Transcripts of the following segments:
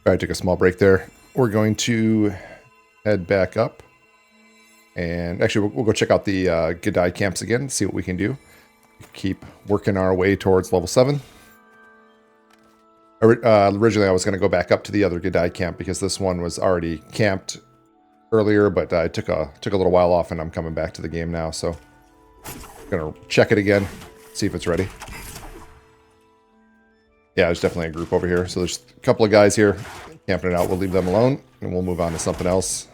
All right, took a small break there. We're going to head back up. And actually, we'll go check out the Godai camps again, see what we can do. Keep working our way towards level 7. Originally, I was going to go back up to the other Godai camp because this one was already camped earlier, but I took a little while off, and I'm coming back to the game now. So I'm going to check it again, see if it's ready. Yeah, there's definitely a group over here. So there's a couple of guys here camping it out. We'll leave them alone, and we'll move on to something else.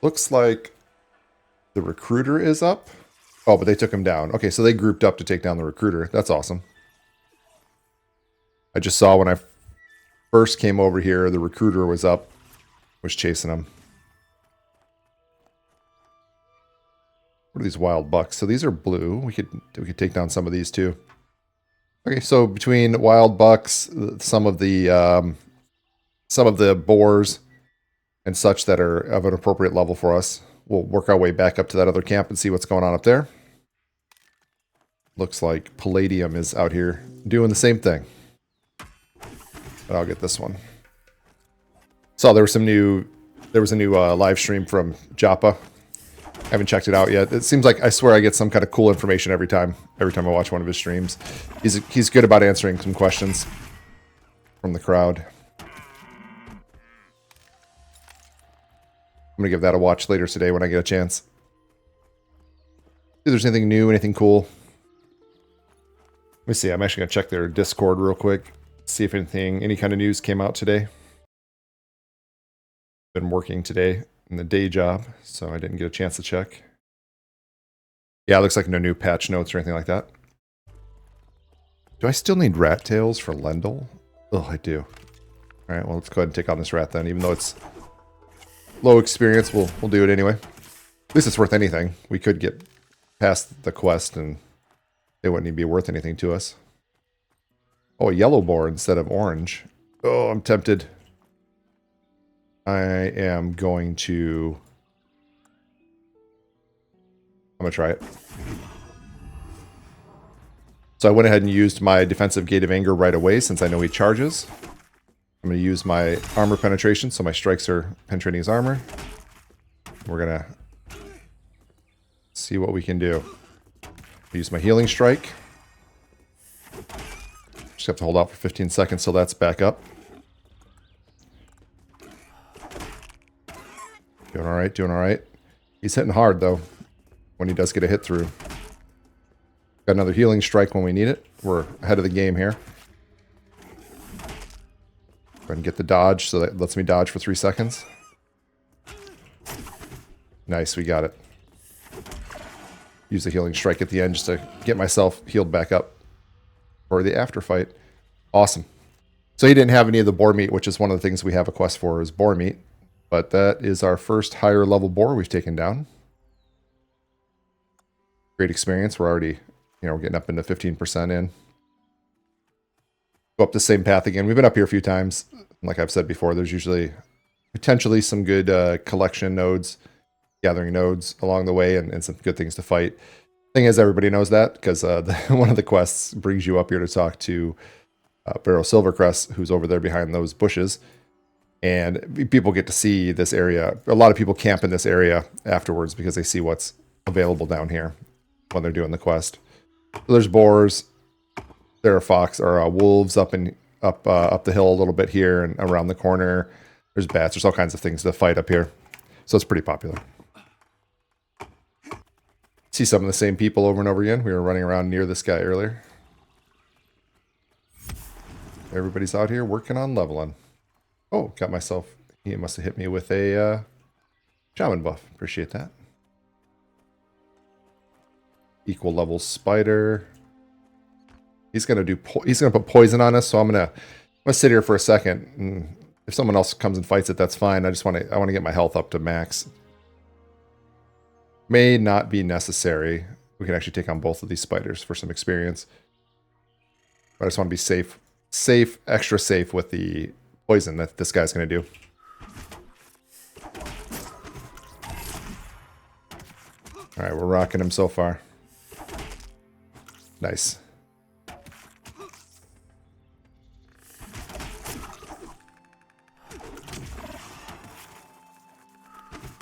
Looks like the recruiter is up. Oh, but they took him down. Okay, so they grouped up to take down the recruiter. That's awesome. I just saw when I first came over here, the recruiter was up, was chasing him. What are these wild bucks? So these are blue. We could take down some of these too. Okay, so between wild bucks, some of the boars and such that are of an appropriate level for us, we'll work our way back up to that other camp and see what's going on up there. Looks like Palladium is out here doing the same thing. But I'll get this one. Saw there was a new live stream from Joppa. Haven't checked it out yet. It seems like, I swear, I get some kind of cool information every time I watch one of his streams. He's good about answering some questions from the crowd. I'm going to give that a watch later today when I get a chance. See if there's anything new, anything cool. Let me see. I'm actually going to check their Discord real quick. See if any kind of news came out today. Been working today in the day job, so I didn't get a chance to check. Yeah, it looks like no new patch notes or anything like that. Do I still need rat tails for Lendl? Oh, I do. All right, well, let's go ahead and take on this rat then, even though it's low experience. We'll do it anyway. At least it's worth anything. We could get past the quest and they wouldn't even be worth anything to us. Oh, a yellow boar instead of orange. Oh, I'm tempted. I am going to... I'm going to try it. So I went ahead and used my defensive Gate of Anger right away since I know he charges. I'm going to use my armor penetration, so my strikes are penetrating his armor. We're going to see what we can do. Use my healing strike. Just have to hold out for 15 seconds till that's back up. Doing all right, doing all right. He's hitting hard, though, when he does get a hit through. Got another healing strike when we need it. We're ahead of the game here. Go ahead and get the dodge, so that lets me dodge for 3 seconds. Nice, we got it. Use the healing strike at the end just to get myself healed back up for the after fight. Awesome. So he didn't have any of the boar meat, which is one of the things we have a quest for, is boar meat. But that is our first higher level boar we've taken down. Great experience. We're already, we're getting up into 15% in. Go up the same path again. We've been up here a few times. Like I've said before, there's usually potentially some good collection nodes, gathering nodes along the way, and some good things to fight. Thing is, everybody knows that because one of the quests brings you up here to talk to Barrow Silvercrest, who's over there behind those bushes. And people get to see this area. A lot of people camp in this area afterwards because they see what's available down here when they're doing the quest. So there's boars. There are wolves up the hill a little bit here and around the corner. There's bats. There's all kinds of things to fight up here. So it's pretty popular. See some of the same people over and over again. We were running around near this guy earlier. Everybody's out here working on leveling. Oh, got myself... He must have hit me with a shaman buff. Appreciate that. Equal level spider. He's gonna put poison on us, so I'm gonna sit here for a second. And if someone else comes and fights it, that's fine. I want to get my health up to max. May not be necessary. We can actually take on both of these spiders for some experience. But I just want to be safe, extra safe with the poison that this guy's going to do. Alright, we're rocking him so far. Nice.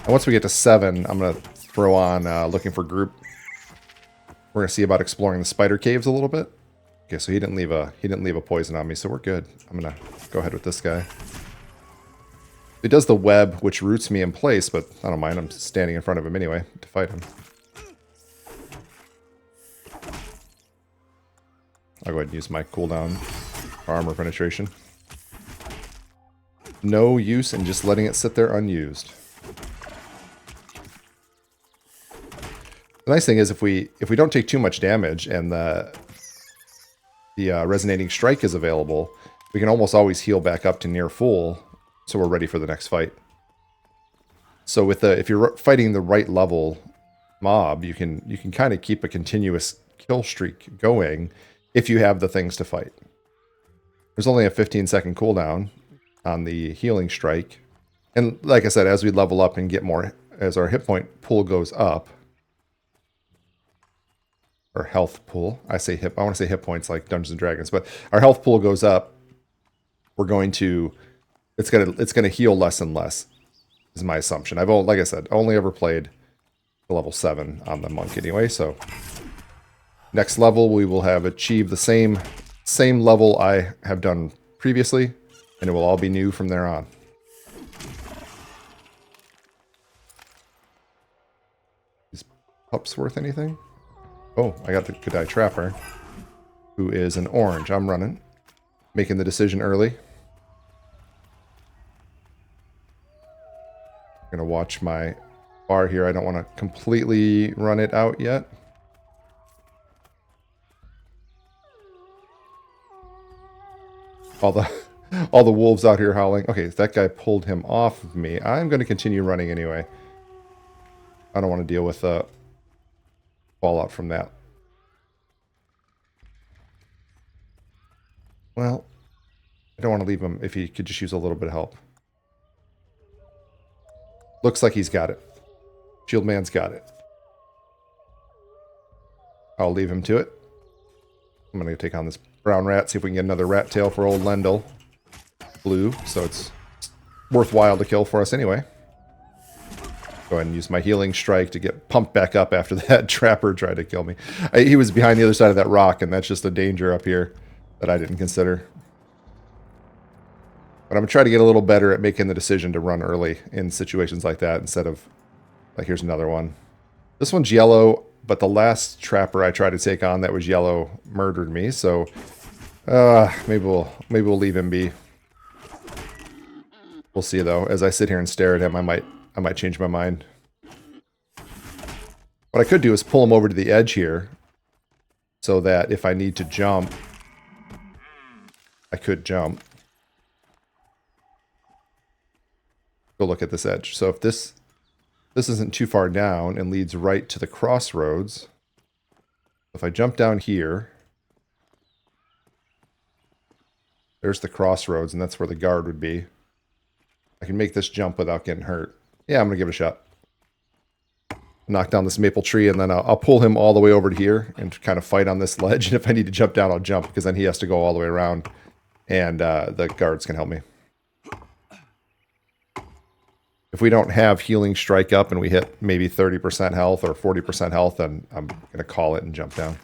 And once we get to 7, I'm going to throw on looking for group. We're going to see about exploring the spider caves a little bit. Okay, so he didn't leave a poison on me, so we're good. I'm going to go ahead with this guy. It does the web, which roots me in place, but I don't mind. I'm standing in front of him anyway to fight him. I'll go ahead and use my cooldown for armor penetration. No use in just letting it sit there unused. The nice thing is if we don't take too much damage and the resonating strike is available, we can almost always heal back up to near full, so we're ready for the next fight. So with if you're fighting the right level mob, you can kind of keep a continuous kill streak going if you have the things to fight. There's only a 15-second cooldown on the healing strike, and like I said, as we level up and get more, as our hit point pool goes up, or health pool, I want to say hit points like Dungeons and Dragons, but our health pool goes up, we're going to it's gonna heal less and less, is my assumption. Like I said, only ever played the level 7 on the monk anyway, so next level we will have achieved the same level I have done previously, and it will all be new from there on. Is pups worth anything? Oh, I got the Kadai Trapper, who is an orange. I'm running, making the decision early. I'm going to watch my bar here. I don't want to completely run it out yet. All the wolves out here howling. Okay, that guy pulled him off of me. I'm going to continue running anyway. I don't want to deal with fallout from that. Well, I don't want to leave him if he could just use a little bit of help. Looks like he's got it. Shield man's got it. I'll leave him to it. I'm going to take on this brown rat, see if we can get another rat tail for old Lendl. Blue, so it's worthwhile to kill for us anyway. Go ahead and use my healing strike to get pumped back up after that trapper tried to kill me. He was behind the other side of that rock, and that's just a danger up here that I didn't consider. But I'm going to try to get a little better at making the decision to run early in situations like that instead of, like, here's another one. This one's yellow, but the last trapper I tried to take on that was yellow murdered me, so maybe we'll leave him be. We'll see, though. As I sit here and stare at him, I might change my mind. What I could do is pull him over to the edge here so that if I need to jump, I could jump. Go look at this edge. So if this isn't too far down and leads right to the crossroads, if I jump down here, there's the crossroads, and that's where the guard would be. I can make this jump without getting hurt. Yeah, I'm going to give it a shot. Knock down this maple tree, and then I'll pull him all the way over to here and kind of fight on this ledge. And if I need to jump down, I'll jump, because then he has to go all the way around, and the guards can help me. If we don't have healing strike up and we hit maybe 30% health or 40% health, then I'm going to call it and jump down.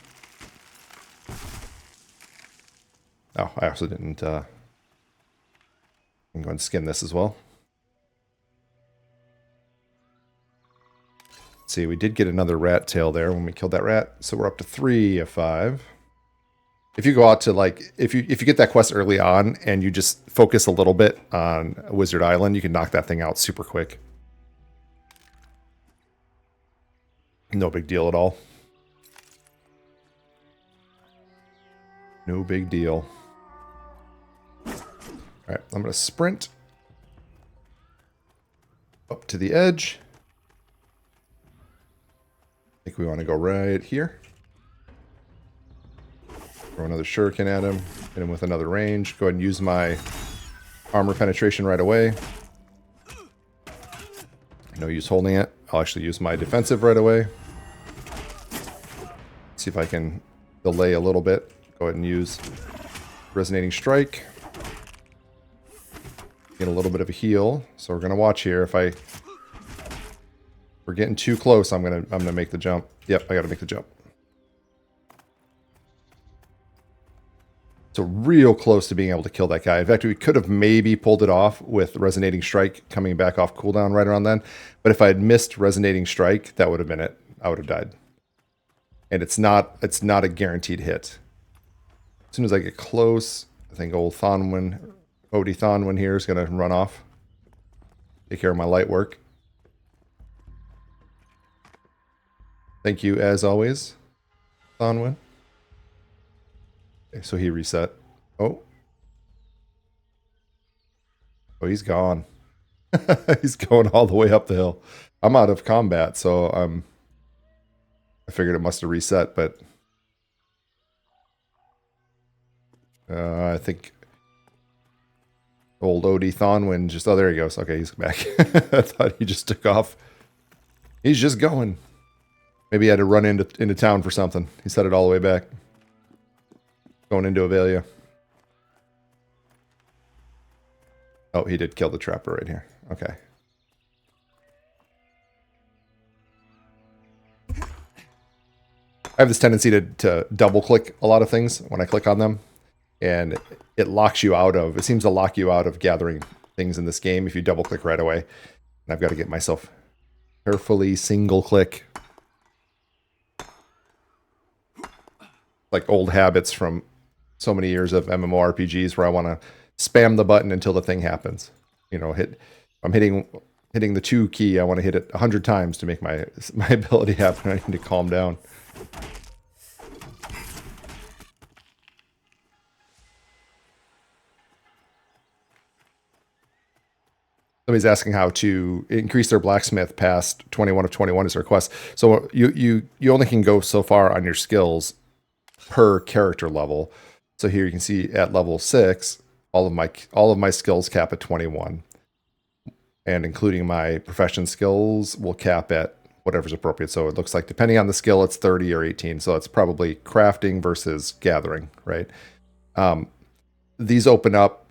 Oh, I also didn't... I'm going to skin this as well. Let's see, we did get another rat tail there when we killed that rat, so we're up to 3 of 5. If you go out to, like, if you get that quest early on and you just focus a little bit on Wizard Island, you can knock that thing out super quick. No big deal at all. No big deal. Alright, I'm going to sprint up to the edge. I think we want to go right here. Throw another shuriken at him. Hit him with another range. Go ahead and use my armor penetration right away. No use holding it. I'll actually use my defensive right away. See if I can delay a little bit. Go ahead and use Resonating Strike. Get a little bit of a heal. So we're gonna watch here. If we're getting too close, I'm gonna make the jump. Yep, I gotta make the jump. So real close to being able to kill that guy. In fact, we could have maybe pulled it off with Resonating Strike coming back off cooldown right around then. But if I had missed Resonating Strike, that would have been it. I would have died. And it's not a guaranteed hit. As soon as I get close, I think old Odie Thonwyn here is going to run off. Take care of my light work. Thank you as always, Thonwyn. So he reset. Oh, he's gone. He's going all the way up the hill. I'm out of combat, so I figured it must have reset, but I think old Odie Thonwyn just... Oh, there he goes. Okay, he's back. I thought he just took off. He's just going. Maybe he had to run into town for something. He's headed all the way back. Going into Avelia. Oh, he did kill the trapper right here. Okay. I have this tendency to double click a lot of things when I click on them. And it locks you out of... It seems to lock you out of gathering things in this game if you double click right away. And I've got to get myself carefully single click. Like old habits from so many years of MMORPGs where I want to spam the button until the thing happens. You know, I'm hitting the 2 key. I want to hit it 100 times to make my ability happen. I need to calm down. Somebody's asking how to increase their blacksmith past 21 of 21 is their quest. So you only can go so far on your skills per character level. So here you can see at level 6, all of my skills cap at 21. And including my profession skills will cap at whatever's appropriate. So it looks like depending on the skill, it's 30 or 18. So it's probably crafting versus gathering, right? These open up.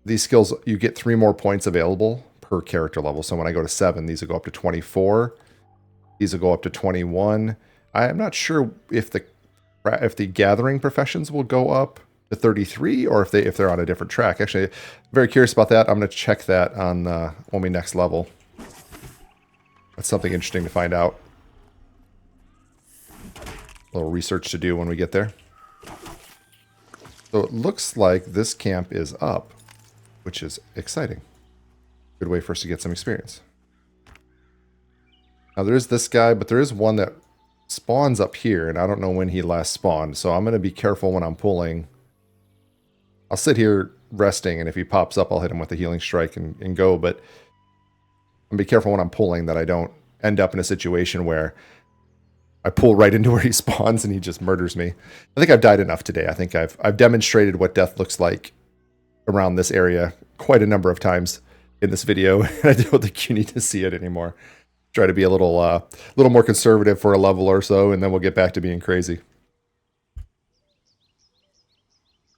These skills, you get 3 more points available per character level. So when I go to 7, these will go up to 24. These will go up to 21. I'm not sure if the gathering professions will go up to 33 or if they're on a different track. Actually, I'm very curious about that. I'm going to check that on when we next level. That's something interesting to find out. A little research to do when we get there. So it looks like this camp is up, which is exciting. Good way for us to get some experience. Now there is this guy, but there is one that spawns up here, and I don't know when he last spawned, so I'm going to be careful when I'm pulling. I'll sit here resting, and if he pops up, I'll hit him with a healing strike and go, but I'm going to be careful when I'm pulling that I don't end up in a situation where I pull right into where he spawns and he just murders me. I think I've died enough today. I think I've demonstrated what death looks like around this area quite a number of times in this video, and I don't think you need to see it anymore. Try to be a little more conservative for a level or so, and then we'll get back to being crazy.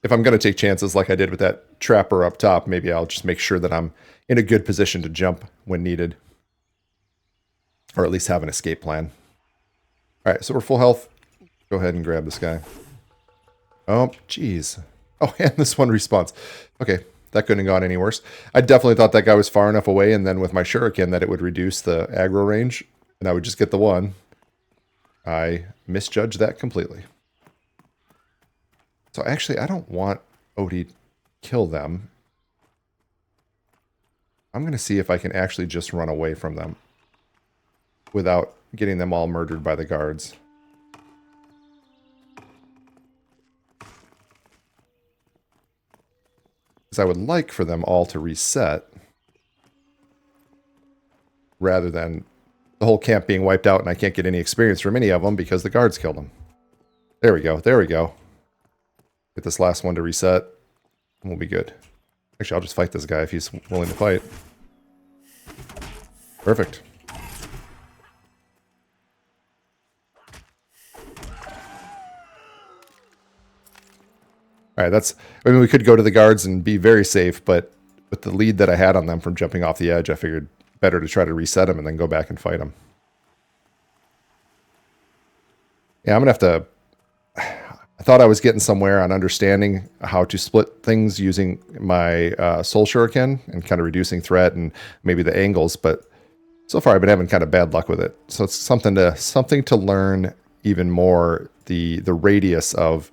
If I'm going to take chances like I did with that trapper up top, maybe I'll just make sure that I'm in a good position to jump when needed. Or at least have an escape plan. Alright, so we're full health. Go ahead and grab this guy. Oh, jeez. Oh, and this one respawns. Okay, that couldn't have gone any worse. I definitely thought that guy was far enough away, and then with my shuriken that it would reduce the aggro range, and I would just get the one. I misjudged that completely. So actually, I don't want Odie to kill them. I'm going to see if I can actually just run away from them without getting them all murdered by the guards. Because I would like for them all to reset rather than the whole camp being wiped out and I can't get any experience from any of them because the guards killed them. There we go. There we go. Get this last one to reset and we'll be good. Actually, I'll just fight this guy if he's willing to fight. Perfect. All right, that's... I mean, we could go to the guards and be very safe, but with the lead that I had on them from jumping off the edge, I figured better to try to reset them and then go back and fight them. Yeah, I'm going to have to... I thought I was getting somewhere on understanding how to split things using my Soul Shuriken and kind of reducing threat and maybe the angles, but so far I've been having kind of bad luck with it. So it's something to learn even more, the radius of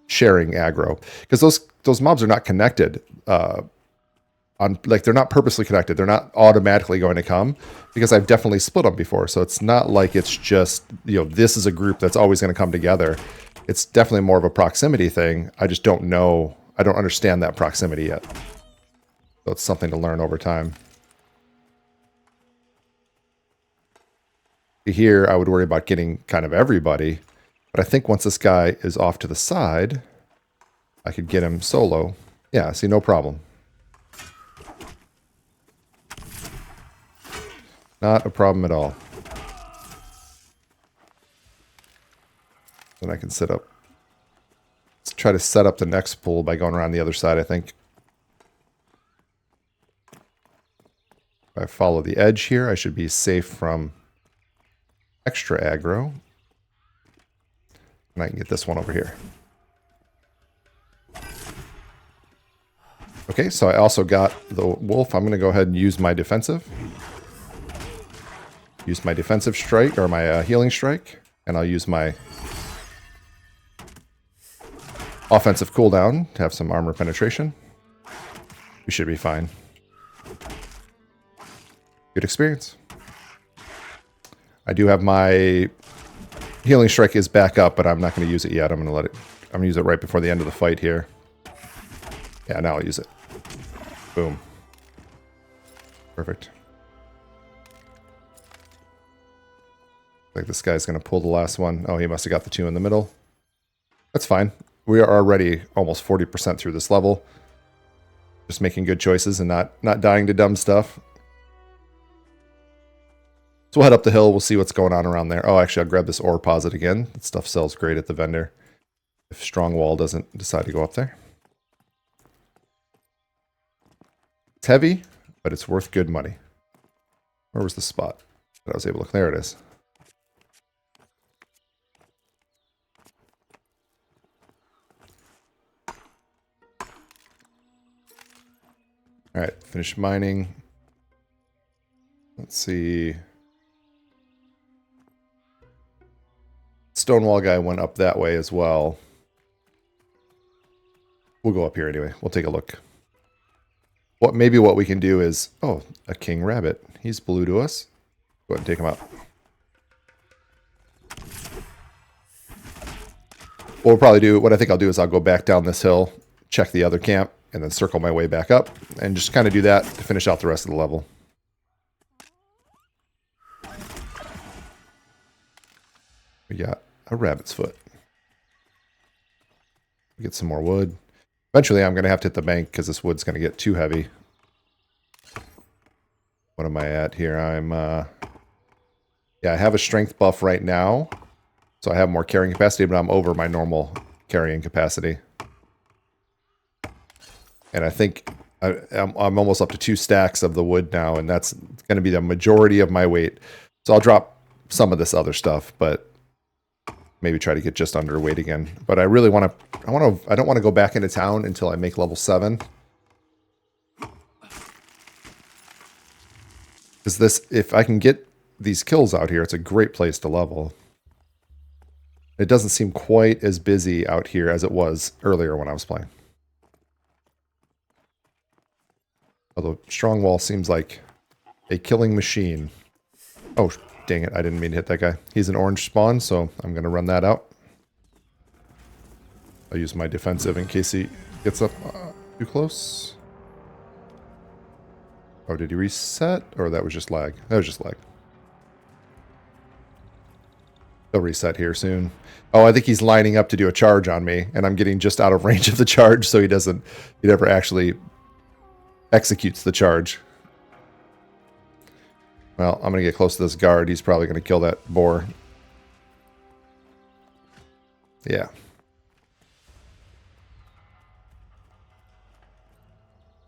sharing aggro, because those mobs are not connected they're not purposely connected. They're not automatically going to come, because I've definitely split them before. So it's not like it's just, this is a group that's always going to come together. It's definitely more of a proximity thing. I just don't know. I don't understand that proximity yet. So it's something to learn over time. Here, I would worry about getting kind of everybody. But I think once this guy is off to the side, I could get him solo. Yeah, see, no problem. Not a problem at all. Then I can set up. Let's try to set up the next pull by going around the other side, I think. If I follow the edge here, I should be safe from extra aggro. And I can get this one over here. Okay, so I also got the wolf. I'm going to go ahead and use my defensive. Use my defensive strike, or my healing strike. And I'll use my offensive cooldown to have some armor penetration. We should be fine. Good experience. I do have my healing strike is back up, but I'm not going to use it yet. I'm going to use it right before the end of the fight here. Yeah, now I'll use it. Boom. Perfect. I think this guy's going to pull the last one. Oh, he must have got the two in the middle. That's fine. We are already almost 40% through this level. Just making good choices and not dying to dumb stuff. So we'll head up the hill. We'll see what's going on around there. Oh, actually, I'll grab this ore posit again. That stuff sells great at the vendor. If Strong Wall doesn't decide to go up there. It's heavy, but it's worth good money. Where was the spot that I was able to look? There it is. All right, finish mining. Let's see. Stonewall guy went up that way as well. We'll go up here anyway. We'll take a look. Maybe what we can do is... Oh, a king rabbit. He's blue to us. Go ahead and take him out. What we'll probably do... What I think I'll do is I'll go back down this hill, check the other camp, and then circle my way back up, and just kind of do that to finish out the rest of the level. We got a rabbit's foot. Get some more wood. Eventually I'm going to have to hit the bank because this wood's going to get too heavy. What am I at here? Yeah, I have a strength buff right now. So I have more carrying capacity, but I'm over my normal carrying capacity. And I think I'm almost up to 2 stacks of the wood now, and that's going to be the majority of my weight. So I'll drop some of this other stuff, but maybe try to get just under weight again. But I really want to... I don't want to go back into town until I make level 7. Because this... If I can get these kills out here, it's a great place to level. It doesn't seem quite as busy out here as it was earlier when I was playing. Although Strong Wall seems like a killing machine. Oh, dang it. I didn't mean to hit that guy. He's an orange spawn, so I'm going to run that out. I'll use my defensive in case he gets up too close. Oh, did he reset? Or that was just lag? That was just lag. He'll reset here soon. Oh, I think he's lining up to do a charge on me, and I'm getting just out of range of the charge, so he never actually executes the charge. Well, I'm going to get close to this guard. He's probably going to kill that boar. Yeah.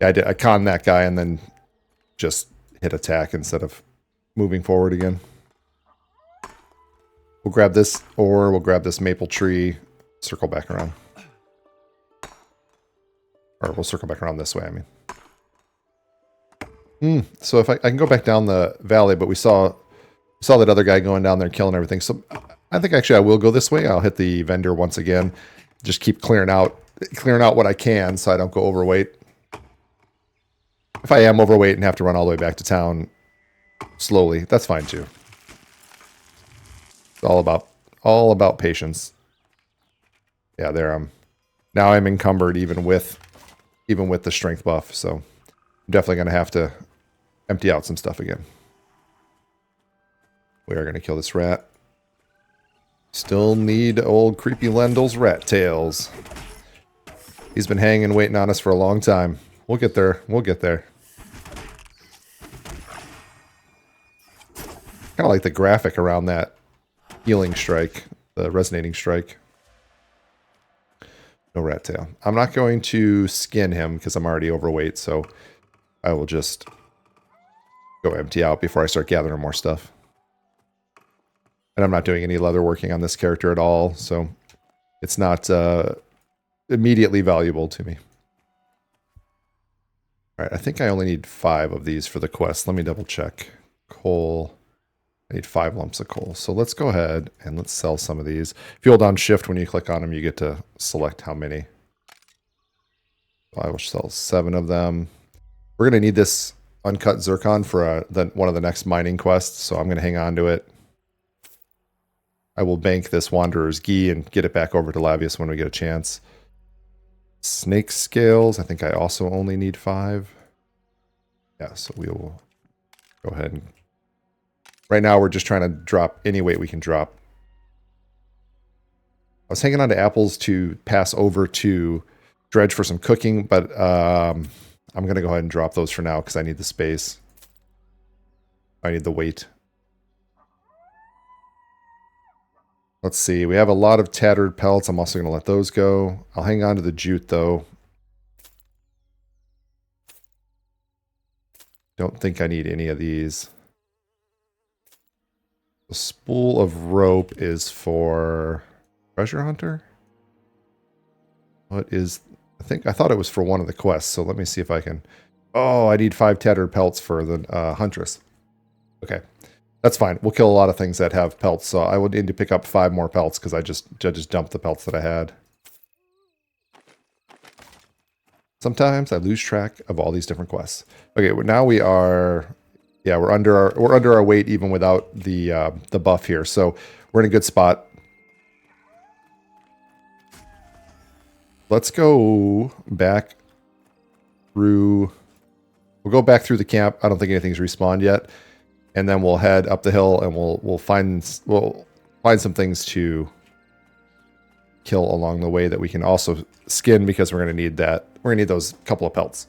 I conned that guy and then just hit attack instead of moving forward again. We'll grab this, or we'll grab this maple tree, circle back around. Or we'll circle back around this way, I mean. So if I can go back down the valley, but we saw that other guy going down there killing everything. So I think actually I will go this way. I'll hit the vendor once again. Just keep clearing out what I can so I don't go overweight. If I am overweight and have to run all the way back to town slowly, that's fine too. It's all about patience. Yeah, there now I'm encumbered even with the strength buff, so I'm definitely gonna have to empty out some stuff again. We are gonna kill this rat. Still need old creepy Lendl's rat tails. He's been hanging waiting on us for a long time. We'll get there. We'll get there. Kind of like the graphic around that healing strike, the resonating strike. No rat tail. I'm not going to skin him because I'm already overweight, so I will just go empty out before I start gathering more stuff. And I'm not doing any leather working on this character at all, so it's not immediately valuable to me. Alright, I think I only need 5 of these for the quest. Let me double check. Coal. I need 5 lumps of coal. So let's go ahead and let's sell some of these. If you hold down shift when you click on them, you get to select how many. So I will sell 7 of them. We're going to need this uncut zircon for one of the next mining quests, so I'm going to hang on to it. I will bank this Wanderer's Ghee and get it back over to Lavius when we get a chance. Snake scales, I think I also only need 5. Yeah, so we will go ahead and... Right now we're just trying to drop any weight we can drop. I was hanging on to apples to pass over to Dredge for some cooking, but I'm going to go ahead and drop those for now because I need the space. I need the weight. Let's see. We have a lot of tattered pelts. I'm also going to let those go. I'll hang on to the jute, though. Don't think I need any of these. The spool of rope is for treasure hunter. What is... I thought it was for one of the quests, so let me see if I can... Oh, I need 5 tattered pelts for the huntress. Okay. That's fine. We'll kill a lot of things that have pelts, so I would need to pick up 5 more pelts because I just dumped the pelts that I had. Sometimes I lose track of all these different quests. Okay, well, now we are... Yeah, we're under our weight even without the buff here, so we're in a good spot. Let's go back through... We'll go back through the camp. I don't think anything's respawned yet. And then we'll head up the hill and we'll find some things to kill along the way that we can also skin because we're going to need that. We're going to need those couple of pelts.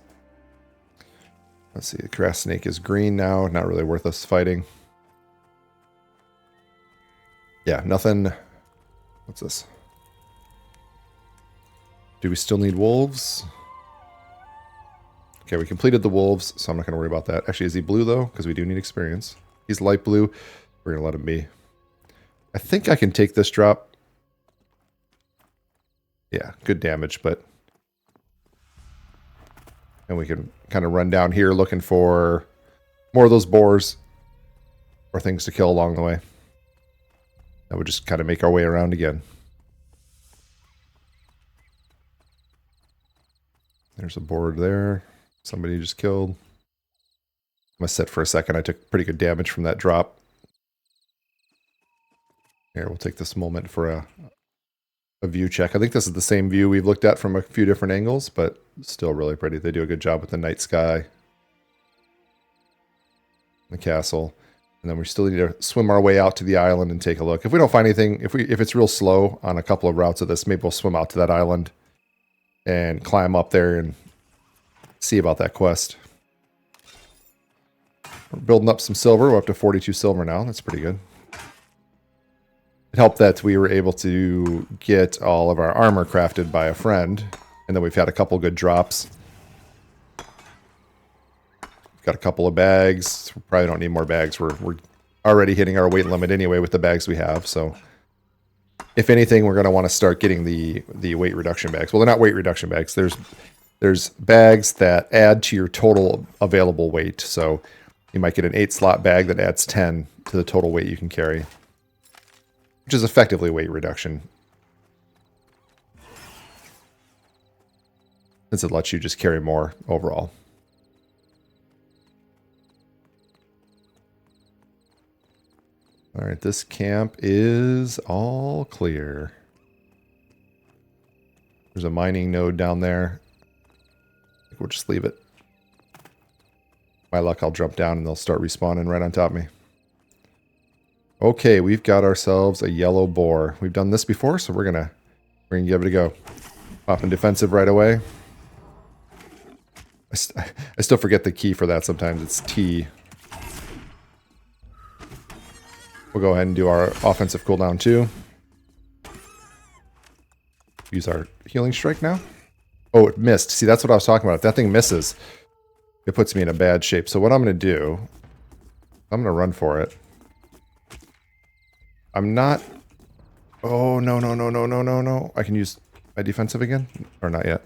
Let's see, the grass snake is green now. Not really worth us fighting. Yeah, nothing. What's this? Do we still need wolves? Okay, we completed the wolves, so I'm not going to worry about that. Actually, is he blue, though? Because we do need experience. He's light blue. We're going to let him be. I think I can take this drop. Yeah, good damage, but... And we can kind of run down here looking for more of those boars or things to kill along the way. That would just kind of make our way around again. There's a board there. Somebody just killed. I'm going to sit for a second. I took pretty good damage from that drop. Here, we'll take this moment for a view check. I think this is the same view we've looked at from a few different angles, but still really pretty. They do a good job with the night sky. The castle. And then we still need to swim our way out to the island and take a look. If we don't find anything, if it's real slow on a couple of routes of this, maybe we'll swim out to that island and climb up there and see about that quest. We're building up some silver. We're up to 42 silver now. That's pretty good. It helped that we were able to get all of our armor crafted by a friend, and then we've had a couple good drops. got a couple of bags. We probably don't need more bags. We're already hitting our weight limit anyway with the bags we have. So if anything, we're going to want to start getting the weight reduction bags. Well, they're not weight reduction bags. There's bags that add to your total available weight. So you might get an 8-slot bag that adds 10 to the total weight you can carry, which is effectively weight reduction, since it lets you just carry more overall. All right, this camp is all clear. There's a mining node down there. I think we'll just leave it. My luck, I'll jump down and they'll start respawning right on top of me. Okay, we've got ourselves a yellow boar. We've done this before, so we're gonna give it a go. Popping defensive right away. I still forget the key for that sometimes. It's T. We'll go ahead and do our offensive cooldown too. Use our healing strike now. Oh, it missed. See, that's what I was talking about. If that thing misses, it puts me in a bad shape. So what I'm going to do, I'm going to run for it. I'm not... Oh, no, no, no, no, no, no, no. I can use my defensive again? Or not yet.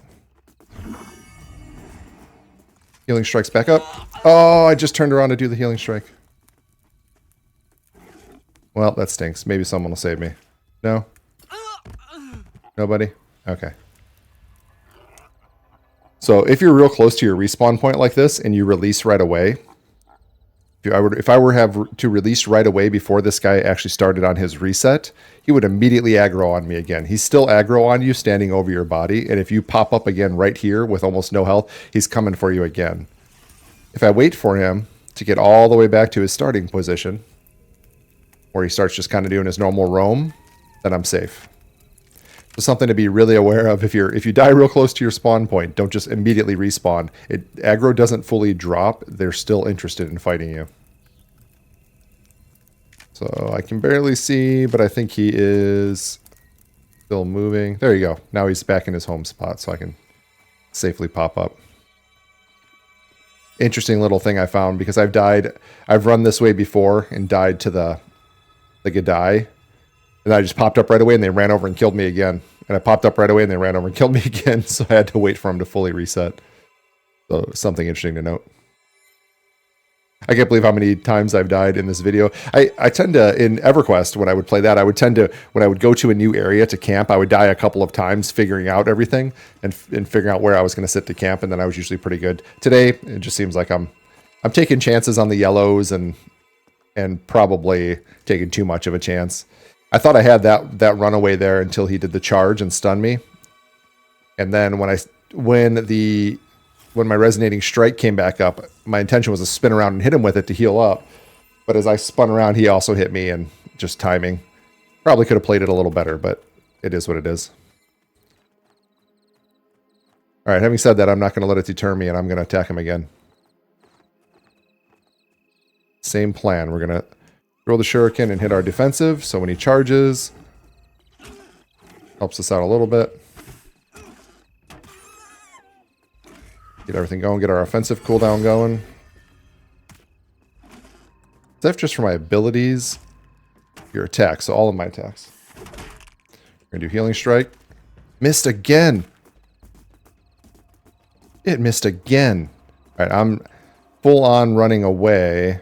Healing strikes back up. Oh, I just turned around to do the healing strike. Well, that stinks. Maybe someone will save me. No? Nobody? Okay. So if you're real close to your respawn point like this and you release right away, if I were have to release right away before this guy actually started on his reset, he would immediately aggro on me again. He's still aggro on you standing over your body, and if you pop up again right here with almost no health, he's coming for you again. If I wait for him to get all the way back to his starting position, where he starts just kind of doing his normal roam, then I'm safe. So something to be really aware of. If you die real close to your spawn point, don't just immediately respawn. Aggro doesn't fully drop. They're still interested in fighting you. So I can barely see, but I think he is still moving. There you go. Now he's back in his home spot, so I can safely pop up. Interesting little thing I found, because I've run this way before and died to the Gadai. And I just popped up right away and they ran over and killed me again. And I popped up right away and they ran over and killed me again. So I had to wait for them to fully reset. So something interesting to note. I can't believe how many times I've died in this video. I tend to, in EverQuest, when I would play that, when I would go to a new area to camp, I would die a couple of times figuring out everything and figuring out where I was going to sit to camp. And then I was usually pretty good. Today, it just seems like I'm taking chances on the yellows and probably taking too much of a chance. I thought I had that runaway there until he did the charge and stunned me. And then when my resonating strike came back up, my intention was to spin around and hit him with it to heal up. But as I spun around, he also hit me, and just timing. Probably could have played it a little better, but it is what it is. All right, having said that, I'm not going to let it deter me, and I'm going to attack him again. Same plan. We're going to throw the shuriken and hit our defensive, so when he charges, helps us out a little bit. Get everything going, get our offensive cooldown going. Is that just for my abilities? Your attacks, so all of my attacks. We're going to do healing strike. Missed again! It missed again. Alright, I'm full on running away.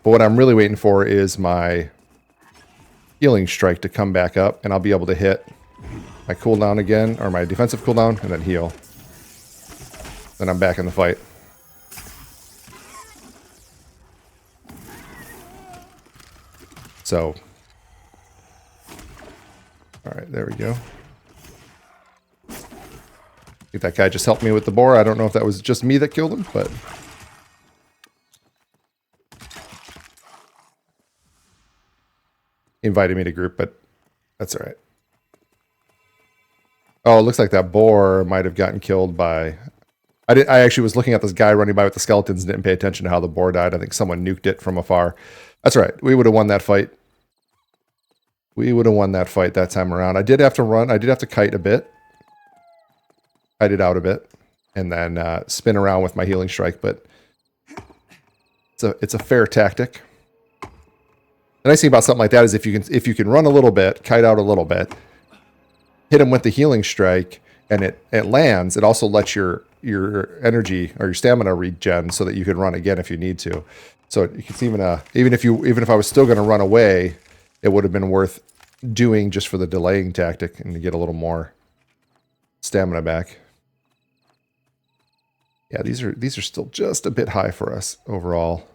But what I'm really waiting for is my healing strike to come back up, and I'll be able to hit my cooldown again, or my defensive cooldown, and then heal. Then I'm back in the fight. So, alright, there we go. I think that guy just helped me with the boar. I don't know if that was just me that killed him, but... He invited me to group, but that's alright. Oh, it looks like that boar might have gotten killed by... I actually was looking at this guy running by with the skeletons and didn't pay attention to how the boar died. I think someone nuked it from afar. That's right. We would have won that fight. We would have won that fight that time around. I did have to run. I did have to kite a bit. Kite it out a bit. and then spin around with my healing strike. But it's a fair tactic. The nice thing about something like that is if you can run a little bit, kite out a little bit, hit him with the healing strike, and it lands, it also lets your energy or your stamina regen so that you can run again if you need to. So it's even if I was still going to run away, it would have been worth doing just for the delaying tactic and to get a little more stamina back. Yeah, these are still just a bit high for us overall.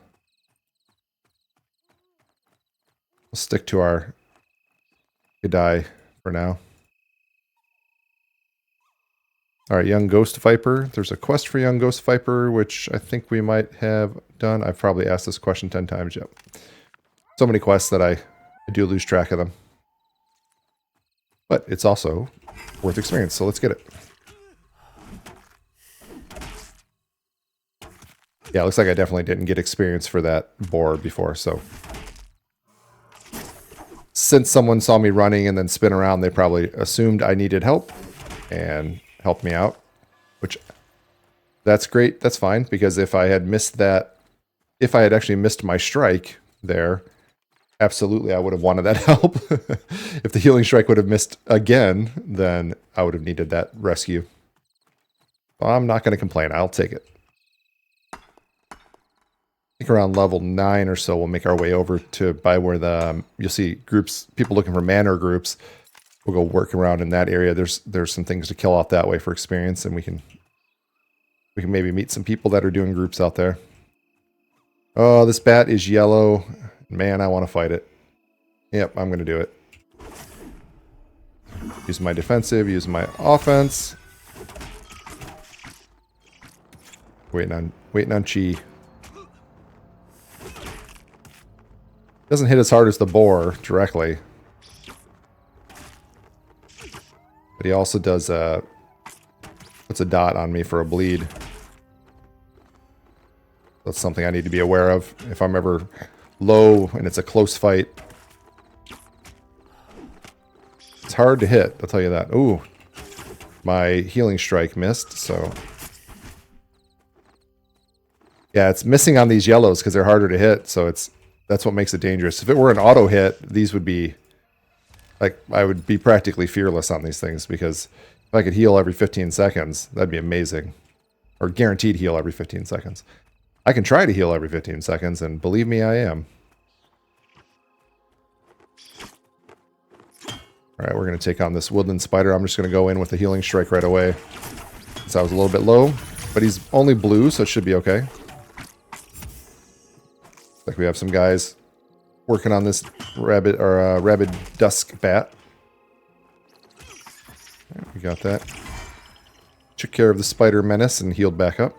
We'll stick to our G'day for now. All right, Young Ghost Viper. There's a quest for Young Ghost Viper, which I think we might have done. I've probably asked this question 10 times. Yep. So many quests that I do lose track of them. But it's also worth experience, so let's get it. Yeah, it looks like I definitely didn't get experience for that boar before, so... Since someone saw me running and then spin around, they probably assumed I needed help and helped me out, which that's great. That's fine, because if I had missed that, if I had actually missed my strike there, absolutely I would have wanted that help. If the healing strike would have missed again, then I would have needed that rescue. Well, I'm not going to complain. I'll take it. I think around level 9 or so, we'll make our way over to by where the you'll see groups, people looking for manor groups. We'll go work around in that area. There's some things to kill off that way for experience, and we can maybe meet some people that are doing groups out there. Oh, this bat is yellow. Man, I want to fight it. Yep, I'm going to do it. Use my defensive, use my offense. Waiting on chi. Doesn't hit as hard as the boar directly. But he also does puts a dot on me for a bleed. That's something I need to be aware of if I'm ever low and it's a close fight. It's hard to hit, I'll tell you that. Ooh, my healing strike missed, so... Yeah, it's missing on these yellows because they're harder to hit, so that's what makes it dangerous. If it were an auto hit, these would be... Like, I would be practically fearless on these things, because if I could heal every 15 seconds, that'd be amazing. Or guaranteed heal every 15 seconds. I can try to heal every 15 seconds, and believe me, I am. Alright, we're going to take on this woodland spider. I'm just going to go in with the healing strike right away. So I was a little bit low, but he's only blue, so it should be okay. Like we have some guys working on this rabid dusk bat. Right, we got that. Took care of the spider menace and healed back up.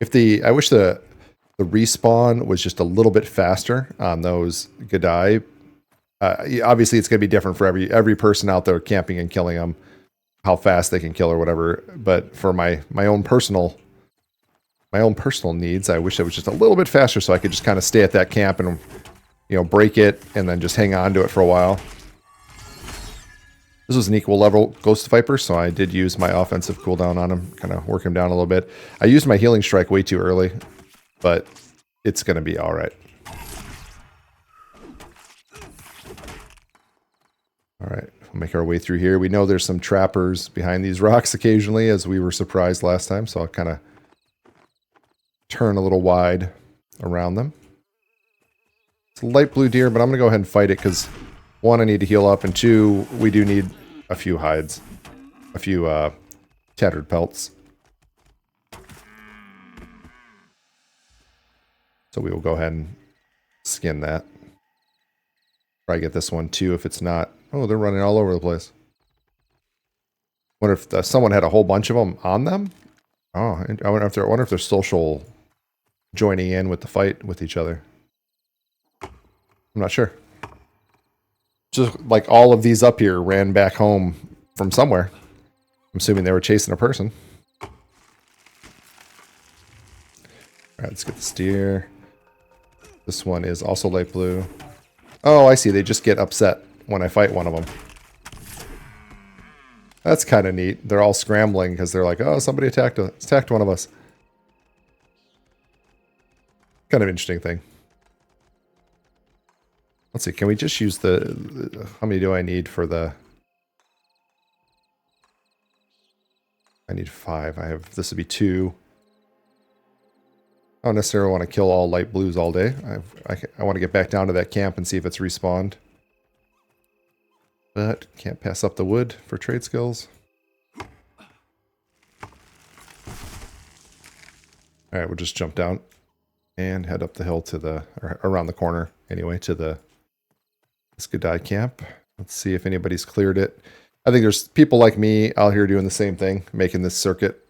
I wish the respawn was just a little bit faster on those G'day. Obviously, it's going to be different for every person out there camping and killing them, how fast they can kill or whatever. But for my own personal needs, I wish it was just a little bit faster so I could just kind of stay at that camp and, break it and then just hang on to it for a while. This was an equal level Ghost Viper, so I did use my offensive cooldown on him, kind of work him down a little bit. I used my healing strike way too early, but it's going to be all right. All right, we'll make our way through here. We know there's some trappers behind these rocks occasionally, as we were surprised last time, so I'll kind of turn a little wide around them. It's a light blue deer, but I'm going to go ahead and fight it because, one, I need to heal up, and two, we do need a few hides. A few tattered pelts. So we will go ahead and skin that. Probably get this one too if it's not... Oh, they're running all over the place. Wonder if someone had a whole bunch of them on them? Oh, I wonder if they're social joining in with the fight with each other. I'm not sure. Just like all of these up here ran back home from somewhere. I'm assuming they were chasing a person. All right, let's get this deer. This one is also light blue. Oh, I see. They just get upset when I fight one of them. That's kind of neat. They're all scrambling because they're like, oh, somebody attacked one of us. Kind of interesting thing. Let's see, can we just use how many do I need for the... I need 5. This would be 2. I don't necessarily want to kill all light blues all day. I want to get back down to that camp and see if it's respawned. But can't pass up the wood for trade skills. Alright, we'll just jump down and head up the hill to or around the corner anyway, to the Skadai camp. Let's see if anybody's cleared it. I think there's people like me out here doing the same thing, making this circuit.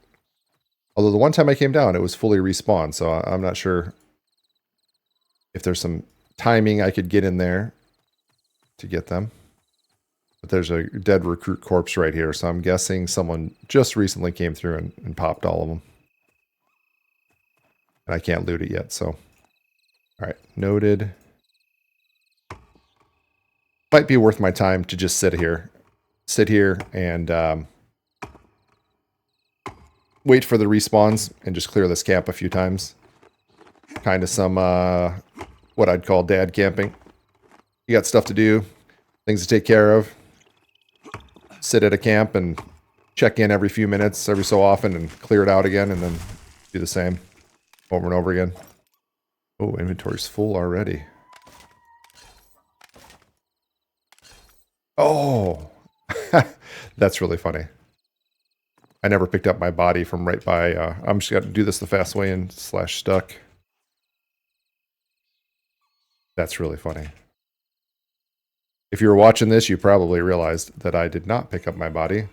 Although the one time I came down, it was fully respawned, so I'm not sure if there's some timing I could get in there to get them. But there's a dead recruit corpse right here, so I'm guessing someone just recently came through and popped all of them. And I can't loot it yet, so... Alright, noted. Might be worth my time to just sit here. Sit here and wait for the respawns and just clear this camp a few times. Kind of some, what I'd call dad camping. You got stuff to do, things to take care of. Sit at a camp and check in every few minutes, every so often, and clear it out again, and then do the same over and over again. Oh, inventory's full already. Oh, that's really funny. I never picked up my body from right by... I'm just going to do this the fast way and /stuck. That's really funny. If you were watching this, you probably realized that I did not pick up my body.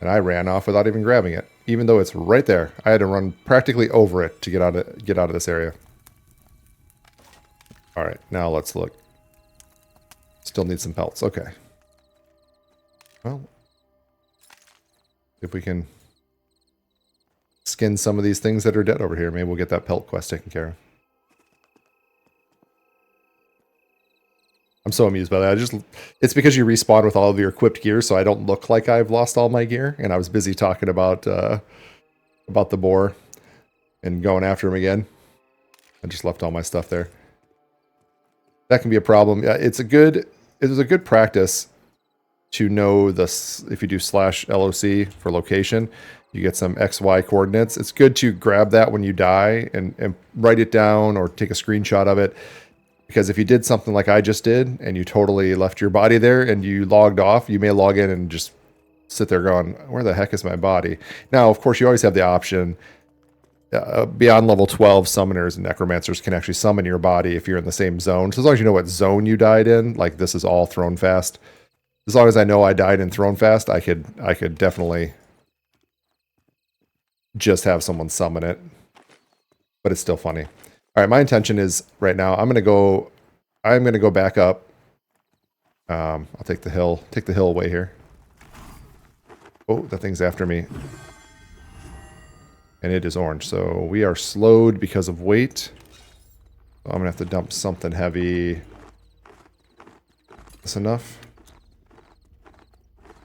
And I ran off without even grabbing it. Even though it's right there. I had to run practically over it to get out of this area. Alright, now let's look. Still need some pelts. Okay. Well, if we can skin some of these things that are dead over here, maybe we'll get that pelt quest taken care of. I'm so amused by that. It's because you respawn with all of your equipped gear, so I don't look like I've lost all my gear. And I was busy talking about the boar and going after him again. I just left all my stuff there. That can be a problem. Yeah, it is a good practice to know this. If you do /LOC for location, you get some XY coordinates. It's good to grab that when you die and write it down or take a screenshot of it. Because if you did something like I just did and you totally left your body there and you logged off, you may log in and just sit there going, where the heck is my body? Now, of course, you always have the option. Beyond level 12, summoners and necromancers can actually summon your body if you're in the same zone. So as long as you know what zone you died in, like this is all Throne Fast. As long as I know I died in Throne Fast, I could definitely just have someone summon it. But it's still funny. All right, my intention is right now I'm gonna go back up. I'll take the hill away here. Oh, that thing's after me. And it is orange, so we are slowed because of weight. So I'm gonna have to dump something heavy. That's enough.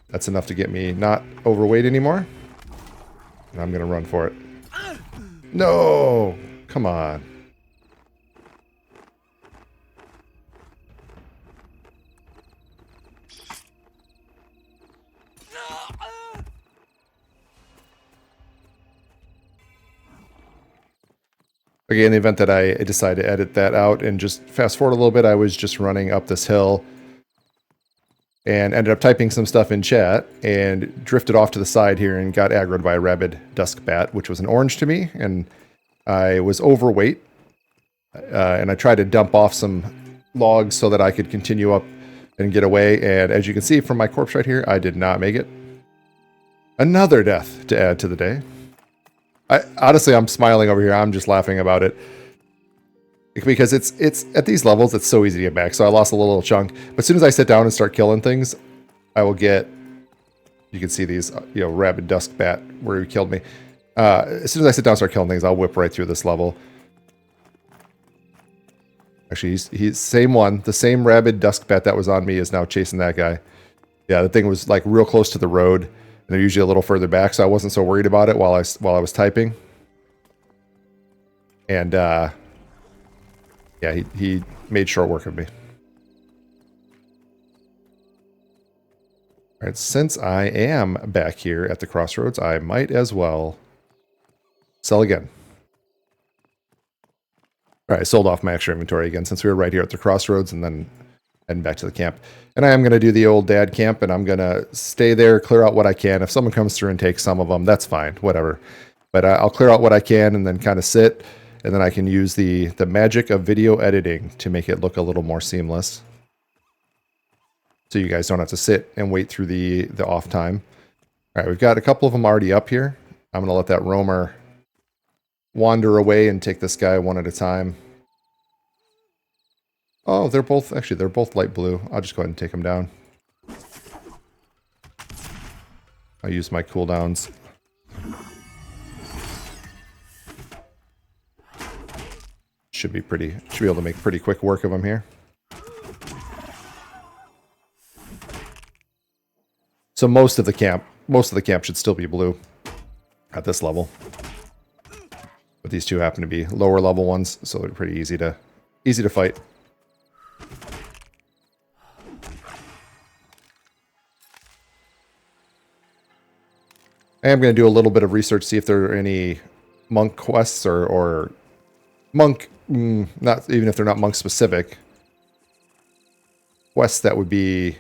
That's enough to get me not overweight anymore. And I'm gonna run for it. No! Come on. Okay, in the event that I decide to edit that out and just fast forward a little bit, I was just running up this hill and ended up typing some stuff in chat and drifted off to the side here and got aggroed by a rabid dusk bat, which was an orange to me, and I was overweight. And I tried to dump off some logs so that I could continue up and get away, and as you can see from my corpse right here, I did not make it. Another death to add to the day. Honestly, I'm smiling over here. I'm just laughing about it. Because it's at these levels, it's so easy to get back. So I lost a little chunk. But as soon as I sit down and start killing things, I will get... You can see these, rabid dusk bat where he killed me. As soon as I sit down and start killing things, I'll whip right through this level. Actually, he's same one. The same rabid dusk bat that was on me is now chasing that guy. Yeah, the thing was like real close to the road. they're usually a little further back, so I wasn't so worried about it while I was typing. And yeah, he made short work of me. All right, since I am back here at the crossroads, I might as well sell again. All right, I sold off my extra inventory again since we were right here at the crossroads, and then heading back to the camp. And I am going to do the old dad camp, and I'm going to stay there, clear out what I can. If someone comes through and takes some of them, that's fine, whatever. But I'll clear out what I can and then kind of sit, and then I can use the magic of video editing to make it look a little more seamless. So you guys don't have to sit and wait through the off time. All right, we've got a couple of them already up here. I'm going to let that roamer wander away and take this guy one at a time. Oh, they're both light blue. I'll just go ahead and take them down. I'll use my cooldowns. Should be able to make pretty quick work of them here. So most of the camp should still be blue at this level. But these two happen to be lower level ones, so they're pretty easy to fight. I am going to do a little bit of research, see if there are any monk quests or monk, not even if they're not monk specific, quests that would be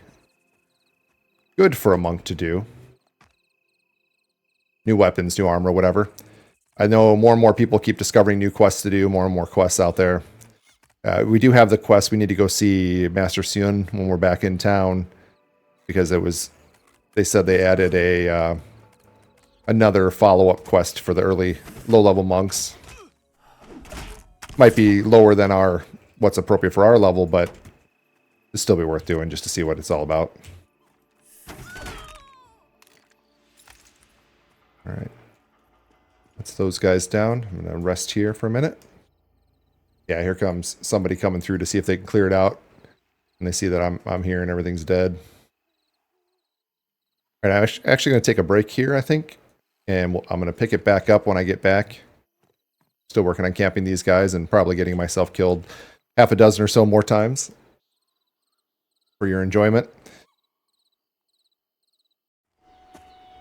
good for a monk to do. New weapons, new armor, whatever. I know more and more people keep discovering new quests to do, more and more quests out there. We do have the quest. We need to go see Master Sun when we're back in town, because they said they added another follow-up quest for the early low-level monks. Might be lower than what's appropriate for our level, but it'd still be worth doing just to see what it's all about. All right. That's those guys down. I'm going to rest here for a minute. Yeah, here comes somebody coming through to see if they can clear it out. And they see that I'm here and everything's dead. All right, I'm actually going to take a break here, I think. And I'm going to pick it back up when I get back. Still working on camping these guys and probably getting myself killed half a dozen or so more times for your enjoyment.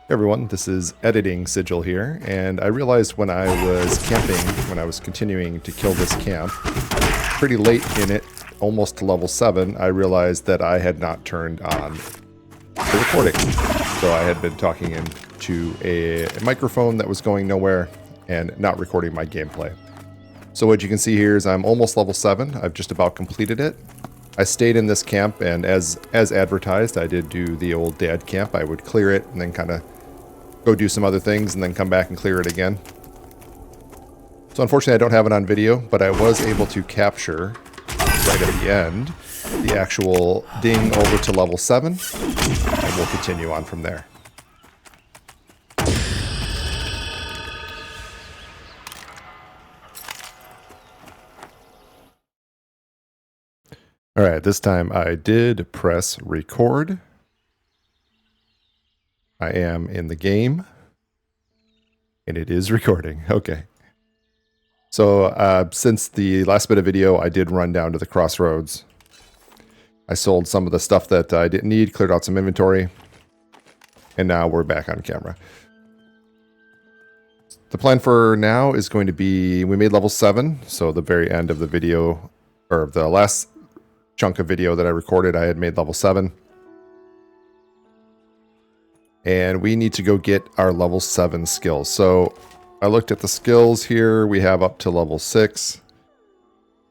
Hey everyone, this is Editing Sigil here, and I realized when I was camping, when I was continuing to kill this camp, pretty late in it, almost to level 7, I realized that I had not turned on the recording. So I had been talking into a microphone that was going nowhere and not recording my gameplay. So what you can see here is I'm almost level 7. I've just about completed it. I stayed in this camp, and as advertised, I did do the old dad camp. I would clear it and then kind of go do some other things and then come back and clear it again. So unfortunately I don't have it on video, but I was able to capture right at the end the actual ding over to level 7, and we'll continue on from there. All right, this time I did press record. I am in the game, and it is recording. Okay. So since the last bit of video, I did run down to the crossroads. I sold some of the stuff that I didn't need, cleared out some inventory, and now we're back on camera. The plan for now is going to be, we made level 7, so the very end of the video, or the last chunk of video that I recorded, I had made level 7. And we need to go get our level 7 skills. So I looked at the skills here. We have up to level 6.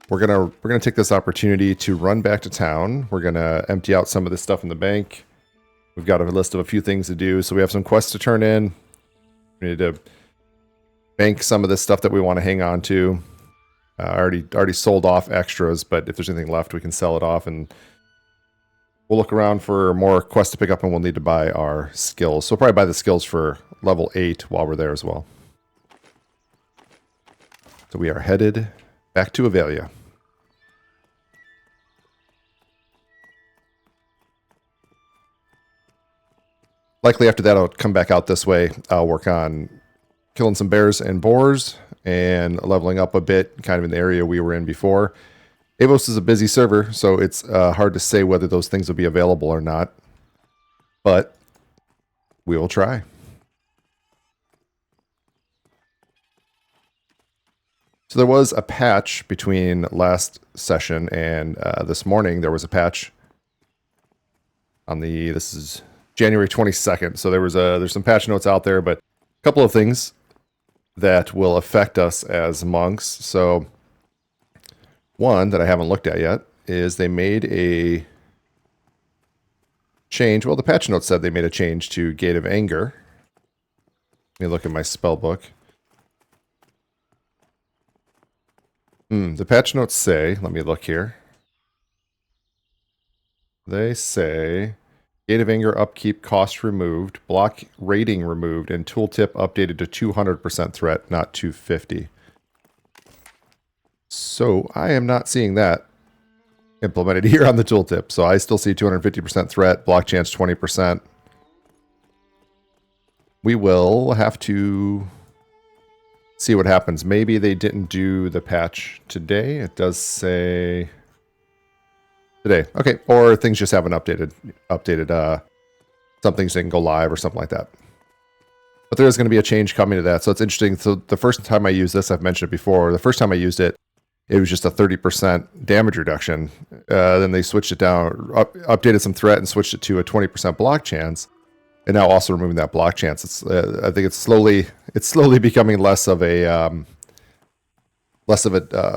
We're gonna take this opportunity to run back to town. We're gonna empty out some of this stuff in the bank. We've got a list of a few things to do. So we have some quests to turn in. We need to bank some of this stuff that we want to hang on to. I already sold off extras, but if there's anything left, we can sell it off, and we'll look around for more quests to pick up, and we'll need to buy our skills. So we'll probably buy the skills for level 8 while we're there as well. So we are headed back to Avelia. Likely after that, I'll come back out this way. I'll work on killing some bears and boars and leveling up a bit, kind of in the area we were in before. Avos is a busy server, so it's hard to say whether those things will be available or not. But we will try. So there was a patch between last session and this morning. There was a patch on this is January 22nd. So there's some patch notes out there, but a couple of things that will affect us as monks. So one that I haven't looked at yet is they made a change. Well, the patch notes said they made a change to Gate of Anger. Let me look at my spell book. The patch notes say, let me look here. They say, Gate of Anger upkeep cost removed, block rating removed, and tooltip updated to 200% threat, not 250. So I am not seeing that implemented here on the tooltip. So I still see 250% threat, block chance 20%. We will have to see what happens. Maybe they didn't do the patch today. It does say today. Okay, or things just haven't updated. Some things didn't go live or something like that. But there is going to be a change coming to that. So it's interesting. So the first time I used this, I've mentioned it before. The first time I used it, it was just a 30% damage reduction. Then they switched it down, updated some threat, and switched it to a 20% block chance. And now also removing that block chance. It's I think it's slowly becoming less of a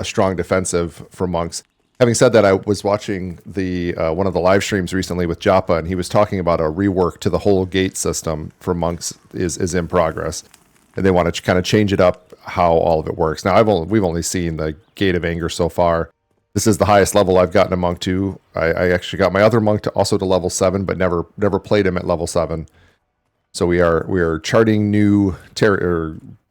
strong defensive for monks. Having said that, I was watching the one of the live streams recently with Joppa, and he was talking about a rework to the whole gate system for monks is in progress, and they want to kind of change it up how all of it works. Now we've only seen the Gate of Anger so far. This is the highest level I've gotten a monk to. I actually got my other monk to level 7, but never played him at level 7. So we are charting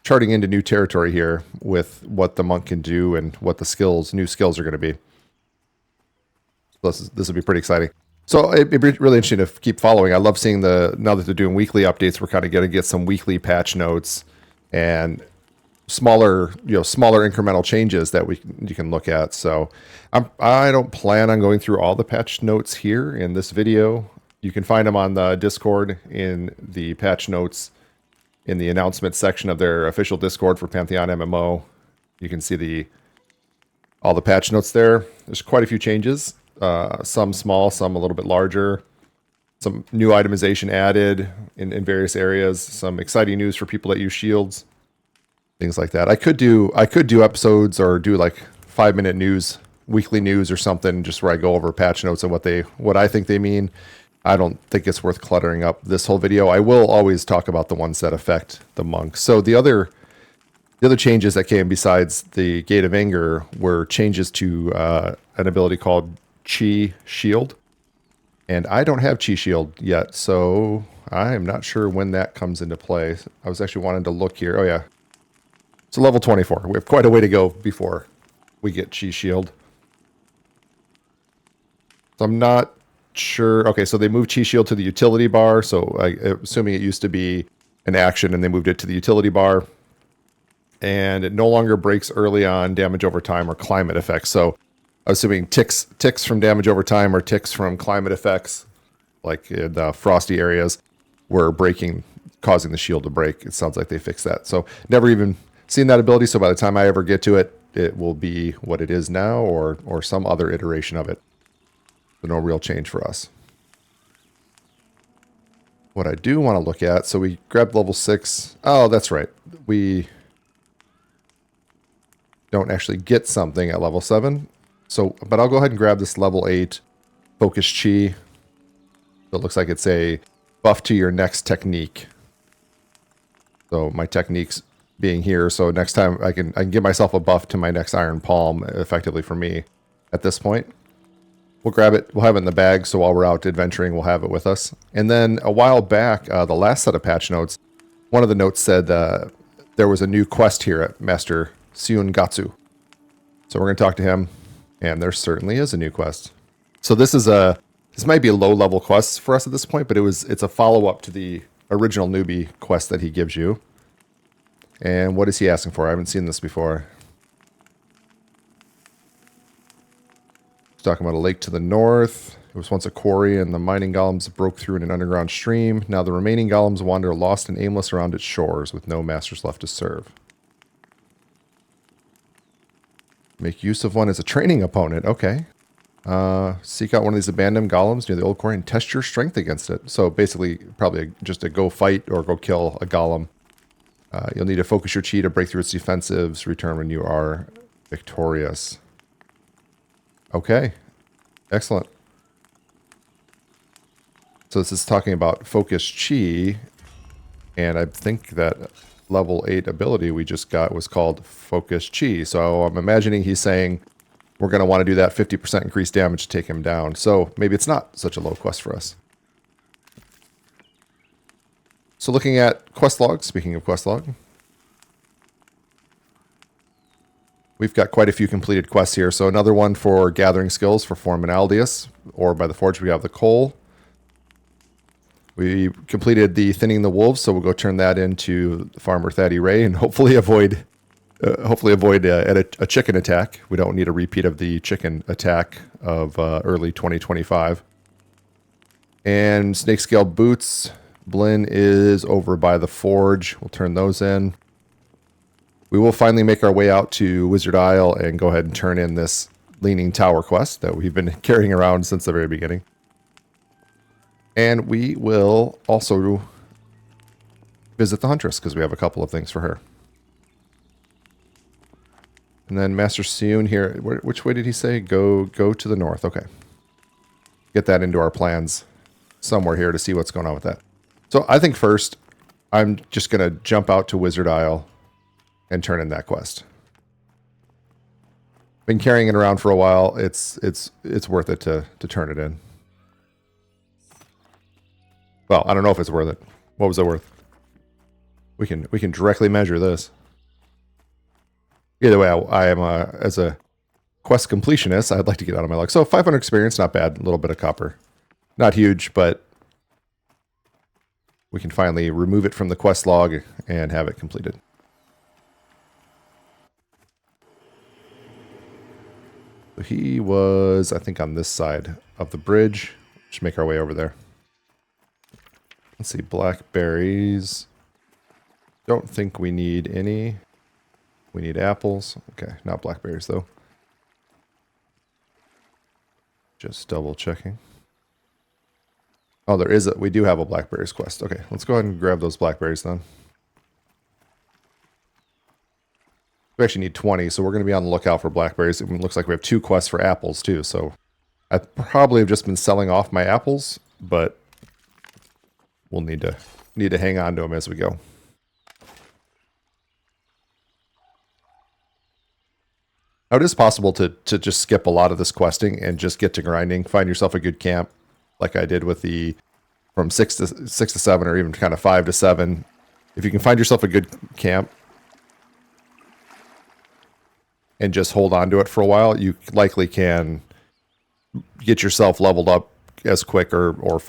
charting into new territory here with what the monk can do and what the new skills are going to be. So this will be pretty exciting. So it'd be really interesting to keep following. I love seeing now that they're doing weekly updates, we're kind of going to get some weekly patch notes and smaller incremental changes that you can look at. So I don't plan on going through all the patch notes here in this video. You can find them on the Discord in the patch notes in the announcement section of their official Discord for Pantheon MMO. You can see all the patch notes there. There's quite a few changes. Some small, some a little bit larger. Some new itemization added in various areas. Some exciting news for people that use shields. Things like that. I could do episodes or do like 5-minute news, weekly news or something, just where I go over patch notes and what I think they mean. I don't think it's worth cluttering up this whole video. I will always talk about the ones that affect the monks. So the other changes that came besides the Gate of Anger were changes to an ability called Chi Shield. And I don't have Chi Shield yet, so I am not sure when that comes into play. I was actually wanting to look here. Oh yeah. So level 24. We have quite a way to go before we get Chi Shield. So I'm not sure. Okay, so they moved Chi Shield to the utility bar. So assuming it used to be an action and they moved it to the utility bar. And it no longer breaks early on damage over time or climate effects. So I'm assuming ticks from damage over time or ticks from climate effects, like in the frosty areas, were breaking, causing the shield to break. It sounds like they fixed that. So never even seen that ability. So by the time I ever get to it, it will be what it is now or some other iteration of it. So no real change for us. What I do want to look at, so we grabbed level 6. Oh, that's right. We don't actually get something at level 7. So, but I'll go ahead and grab this level 8 Focus Chi. So it looks like it's a buff to your next technique. So my techniques being here, so next time I can give myself a buff to my next Iron Palm, effectively for me at this point. We'll grab it. We'll have it in the bag, so while we're out adventuring, we'll have it with us. And then a while back, the last set of patch notes, one of the notes said there was a new quest here at Master Siun Gatsu. So we're going to talk to him, and there certainly is a new quest. So this is This might be a low-level quest for us at this point, but it's a follow-up to the original newbie quest that he gives you. And what is he asking for? I haven't seen this before. He's talking about a lake to the north. It was once a quarry, and the mining golems broke through in an underground stream. Now the remaining golems wander lost and aimless around its shores, with no masters left to serve. Make use of one as a training opponent. Okay. Seek out one of these abandoned golems near the old quarry and test your strength against it. So basically, probably just a go fight or go kill a golem. You'll need to focus your chi to break through its defensives. Return when you are victorious. Okay. Excellent. So this is talking about focus chi. And I think that level 8 ability we just got was called focus chi. So I'm imagining he's saying we're going to want to do that 50% increased damage to take him down. So maybe it's not such a low quest for us. So looking at quest log, speaking of quest log, we've got quite a few completed quests here. So another one for gathering skills for Formanaldius, or by the Forge we have the coal. We completed the thinning the wolves, so we'll go turn that into Farmer Thaddy Ray and hopefully avoid a chicken attack. We don't need a repeat of the chicken attack of early 2025. And snakescale boots. Blinn is over by the forge. We'll turn those in. We will finally make our way out to Wizard Isle and go ahead and turn in this Leaning Tower quest that we've been carrying around since the very beginning. And we will also visit the Huntress because we have a couple of things for her. And then Master Sioun here. Which way did he say? Go to the north. Okay. Get that into our plans somewhere here to see what's going on with that. So I think first, I'm just going to jump out to Wizard Isle and turn in that quest. Been carrying it around for a while. It's worth it to turn it in. Well, I don't know if it's worth it. What was it worth? We can directly measure this. Either way, I am as a quest completionist, I'd like to get out of my luck. So 500 experience, not bad. A little bit of copper, not huge, but we can finally remove it from the quest log and have it completed. So he was, I think, on this side of the bridge. Just make our way over there. Let's see, blackberries. Don't think we need any. We need apples. Okay, not blackberries though. Just double checking. Oh, we do have a blackberries quest. Okay, let's go ahead and grab those blackberries then. We actually need 20, so we're going to be on the lookout for blackberries. It looks like we have 2 quests for apples too, so I probably have just been selling off my apples, but we'll need to hang on to them as we go. Now, it is possible to just skip a lot of this questing and just get to grinding. Find yourself a good camp, like I did with the from 6 to 7, or even kind of 5 to 7. If you can find yourself a good camp and just hold on to it for a while, you likely can get yourself leveled up as quick or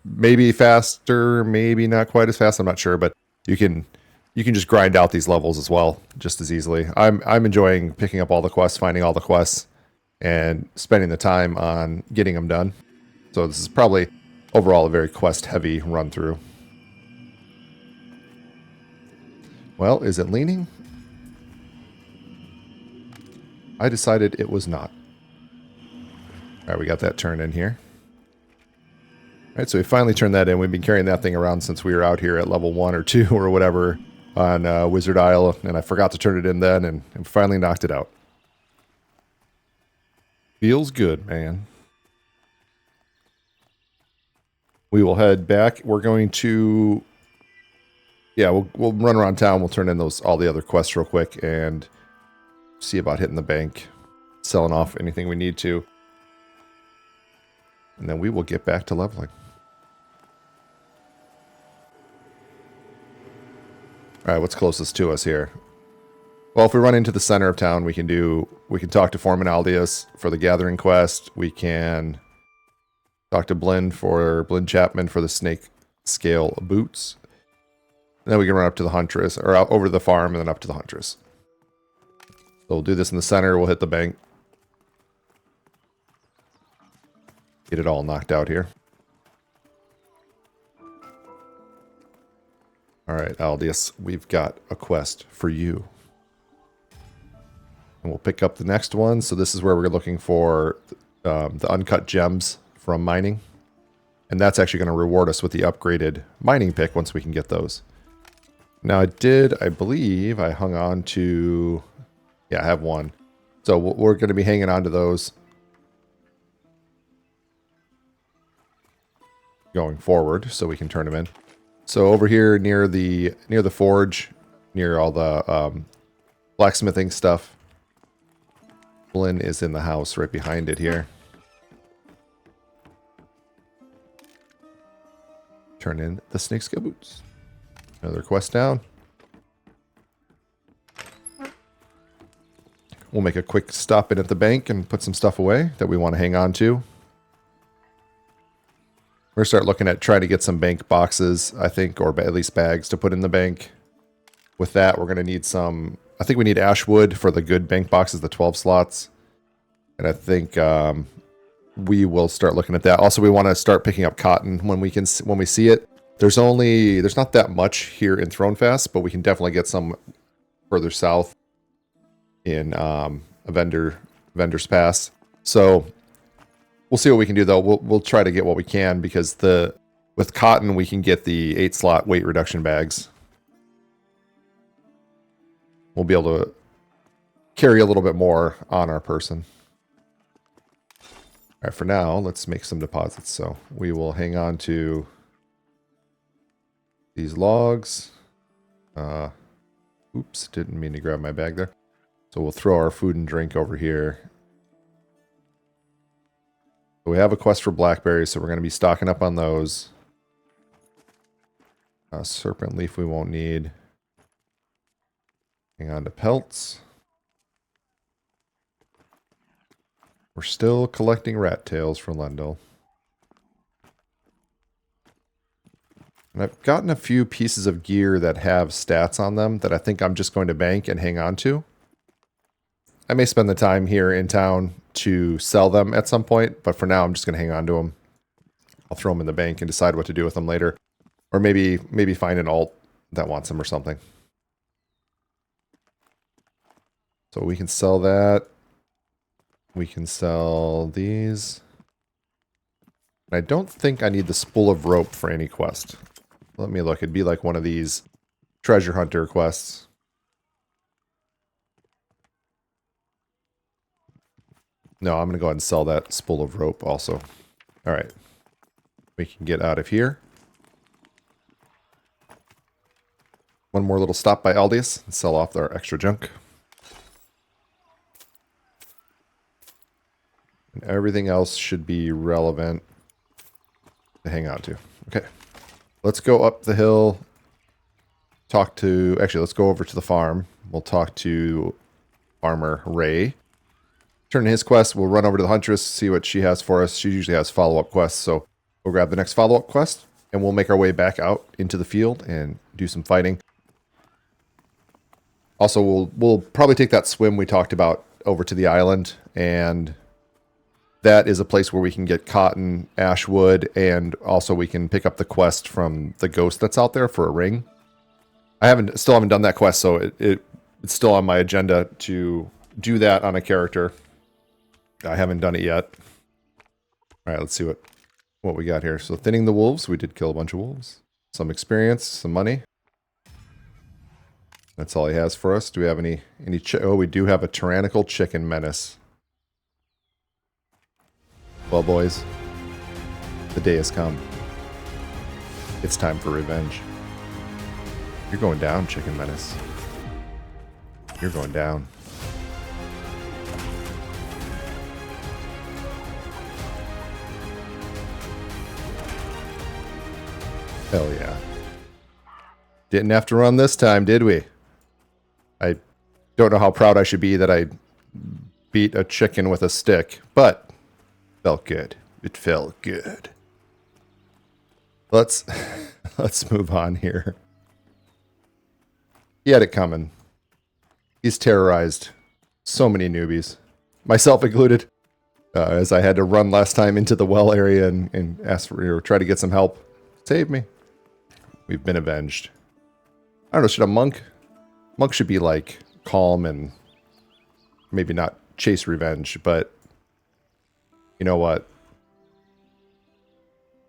maybe faster, maybe not quite as fast. I'm not sure, but you can just grind out these levels as well, just as easily. I'm enjoying picking up all the quests, finding all the quests, and spending the time on getting them done. So this is probably overall a very quest-heavy run-through. Well, is it leaning? I decided it was not. All right, we got that turned in here. All right, so we finally turned that in. We've been carrying that thing around since we were out here at level 1 or 2 or whatever on Wizard Isle, and I forgot to turn it in then, and finally knocked it out. Feels good, man. We will head back. We're going to... Yeah, we'll run around town. We'll turn in all the other quests real quick and see about hitting the bank, selling off anything we need to. And then we will get back to leveling. All right, what's closest to us here? Well, if we run into the center of town, we can talk to Formanaldius for the gathering quest. We can Talk to Blinn Chapman for the snake scale boots. And then we can run up to the Huntress, or out over to the farm and then up to the Huntress. So we'll do this in the center. We'll hit the bank. Get it all knocked out here. Alright, Aldius, we've got a quest for you. And we'll pick up the next one. So this is where we're looking for the uncut gems from mining. And that's actually going to reward us with the upgraded mining pick once we can get those. Now I believe I hung on to... Yeah, I have one. So we're going to be hanging on to those going forward so we can turn them in. So over here near the forge, near all the blacksmithing stuff, Blinn is in the house right behind it here. Turn in the snakeskin boots. Another quest down. We'll make a quick stop in at the bank and put some stuff away that we want to hang on to. We're going to start looking at trying to get some bank boxes, I think, or at least bags to put in the bank. With that, we're going to need some... I think we need ash wood for the good bank boxes, the 12 slots. And I think we will start looking at that. Also, we want to start picking up cotton when we see it. There's not that much here in Thronefast, but we can definitely get some further south in a vendor's pass. So we'll see what we can do, though. We'll try to get what we can, because with cotton we can get the 8-slot weight reduction bags. We'll be able to carry a little bit more on our person. All right, for now, let's make some deposits. So we will hang on to these logs. Oops, didn't mean to grab my bag there. So we'll throw our food and drink over here. So we have a quest for blackberries, so we're going to be stocking up on those. Serpent leaf we won't need. Hang on to pelts. We're still collecting rat tails for Lendl. And I've gotten a few pieces of gear that have stats on them that I think I'm just going to bank and hang on to. I may spend the time here in town to sell them at some point, but for now I'm just going to hang on to them. I'll throw them in the bank and decide what to do with them later. Or maybe find an alt that wants them or something. So we can sell that. We can sell these. And I don't think I need the spool of rope for any quest. Let me look. It'd be like one of these treasure hunter quests. No, I'm going to go ahead and sell that spool of rope also. All right. We can get out of here. One more little stop by Aldius and sell off our extra junk. And everything else should be relevant to hang on to. Okay. Let's go up the hill. Actually, let's go over to the farm. We'll talk to Farmer Ray. Turn in his quest. We'll run over to the Huntress, see what she has for us. She usually has follow-up quests, so we'll grab the next follow-up quest, and we'll make our way back out into the field and do some fighting. Also, we'll probably take that swim we talked about over to the island, and that is a place where we can get cotton, ash wood, and also we can pick up the quest from the ghost that's out there for a ring. I still haven't done that quest, so it's still on my agenda to do that on a character. I haven't done it yet. All right, let's see what we got here. So thinning the wolves, we did kill a bunch of wolves. Some experience, some money. That's all he has for us. Do we have any oh, we do have a tyrannical chicken menace. Well, boys, the day has come. It's time for revenge. You're going down, Chicken Menace. You're going down. Hell yeah. Didn't have to run this time, did we? I don't know how proud I should be that I beat a chicken with a stick, but felt good. It felt good. Let's let's move on here. He had it coming. He's terrorized so many newbies, myself included, as I had to run last time into the well area and ask for, or try to get some help. Save me. We've been avenged. I don't know, should a monk should be like calm and maybe not chase revenge, but you know what?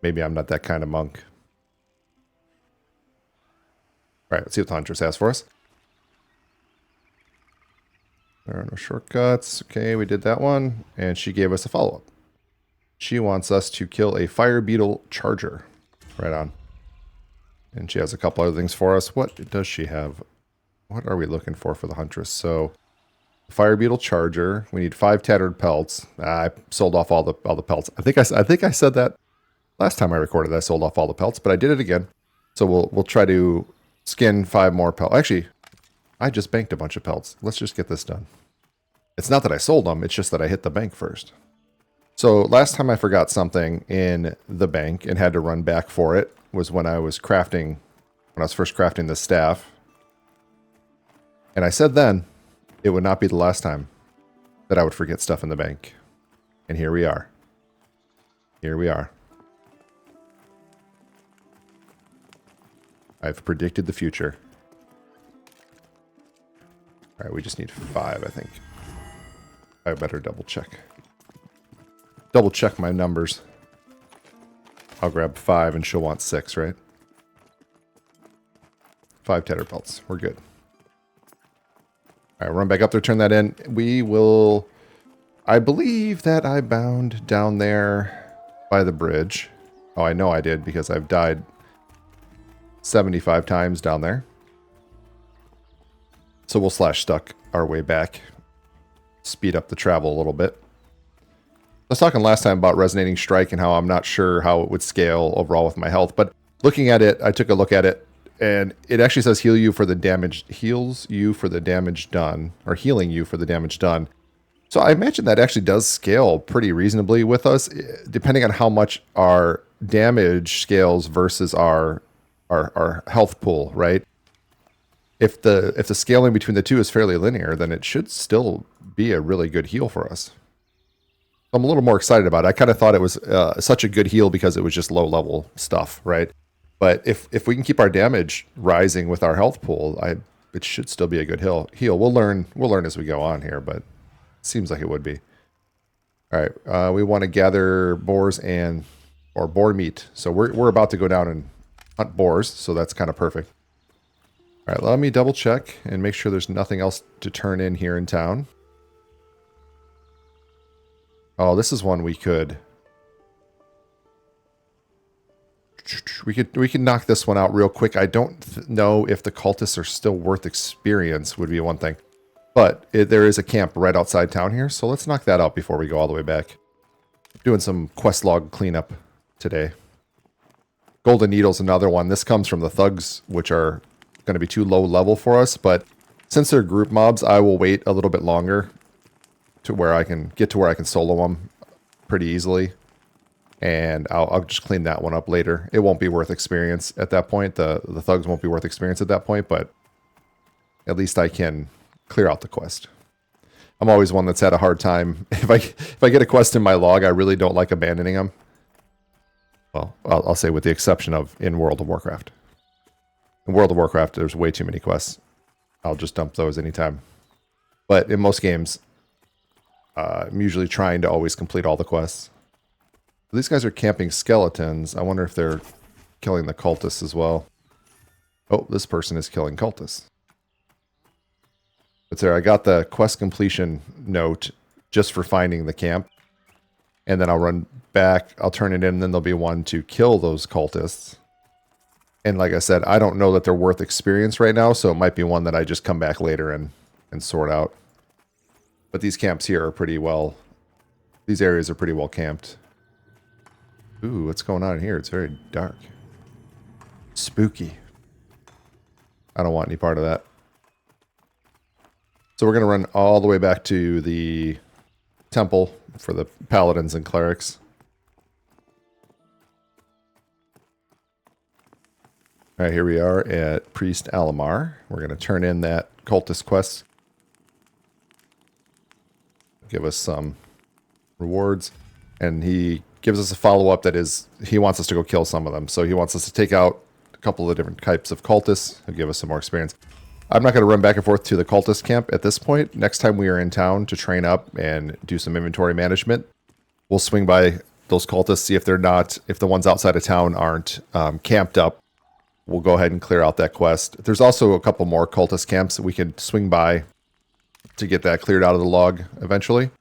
Maybe I'm not that kind of monk. All right, let's see what the Huntress has for us. There are no shortcuts. Okay, we did that one. And she gave us a follow-up. She wants us to kill a fire beetle charger. Right on. And she has a couple other things for us. What does she have? What are we looking for the Huntress? So, fire beetle charger. We need 5 tattered pelts. I sold off all the pelts. I think I said that last time I recorded. I sold off all the pelts, but I did it again. So we'll try to skin 5 more pelts. Actually, I just banked a bunch of pelts. Let's just get this done. It's not that I sold them. It's just that I hit the bank first. So last time I forgot something in the bank and had to run back for it was when I was first crafting the staff. And I said then it would not be the last time that I would forget stuff in the bank. And here we are. Here we are. I've predicted the future. All right, we just need 5, I think. I better double check. Double check my numbers. I'll grab 5 and she'll want 6, right? 5 tatter pelts. We're good. All right, run back up there, turn that in. We will... I believe that I bound down there by the bridge. Oh, I know I did because I've died 75 times down there. So we'll slash stuck our way back. Speed up the travel a little bit. I was talking last time about Resonating Strike and how I'm not sure how it would scale overall with my health. But looking at it, I took a look at it, and it actually says heals you for the damage done, or healing you for the damage done. So I imagine that actually does scale pretty reasonably with us, depending on how much our damage scales versus our health pool, right? If the scaling between the two is fairly linear, then it should still be a really good heal for us. I'm a little more excited about it. I kind of thought it was such a good heal because it was just low level stuff, right? But if we can keep our damage rising with our health pool, it should still be a good heal. We'll learn as we go on here, but it seems like it would be. All right, we want to gather boars or boar meat. So we're about to go down and hunt boars, so that's kind of perfect. All right, let me double check and make sure there's nothing else to turn in here in town. Oh, this is one we could knock this one out real quick. I don't know if the cultists are still worth experience would be one thing. But there is a camp right outside town here, so let's knock that out before we go all the way back. Doing some quest log cleanup today. Golden Needle's another one. This comes from the thugs, which are going to be too low level for us, but since they're group mobs, I will wait a little bit longer to where I can get to where I can solo them pretty easily. And I'll just clean that one up later. It won't be worth experience at that point. The thugs won't be worth experience at that point, but at least I can clear out the quest. I'm always one that's had a hard time. If I get a quest in my log, I really don't like abandoning them. Well, I'll say with the exception of in World of Warcraft. In World of Warcraft, there's way too many quests. I'll just dump those anytime. But in most games, I'm usually trying to always complete all the quests. These guys are camping skeletons. I wonder if they're killing the cultists as well. Oh, this person is killing cultists. But there, I got the quest completion note just for finding the camp. And then I'll run back, I'll turn it in, and then there'll be one to kill those cultists. And like I said, I don't know that they're worth experience right now, so it might be one that I just come back later and sort out. But these camps here are pretty well... These areas are pretty well camped. Ooh, what's going on in here? It's very dark. Spooky. I don't want any part of that. So we're going to run all the way back to the temple for the paladins and clerics. All right, here we are at Priest Alamar. We're going to turn in that cultist quest. Give us some rewards. And he gives us a follow-up that is, he wants us to go kill some of them. So he wants us to take out a couple of different types of cultists. He'll give us some more experience. I'm not going to run back and forth to the cultist camp at this point. Next time we are in town to train up and do some inventory management, we'll swing by those cultists, see if they're not, if the ones outside of town aren't camped up. We'll go ahead and clear out that quest. There's also a couple more cultist camps that we can swing by to get that cleared out of the log eventually.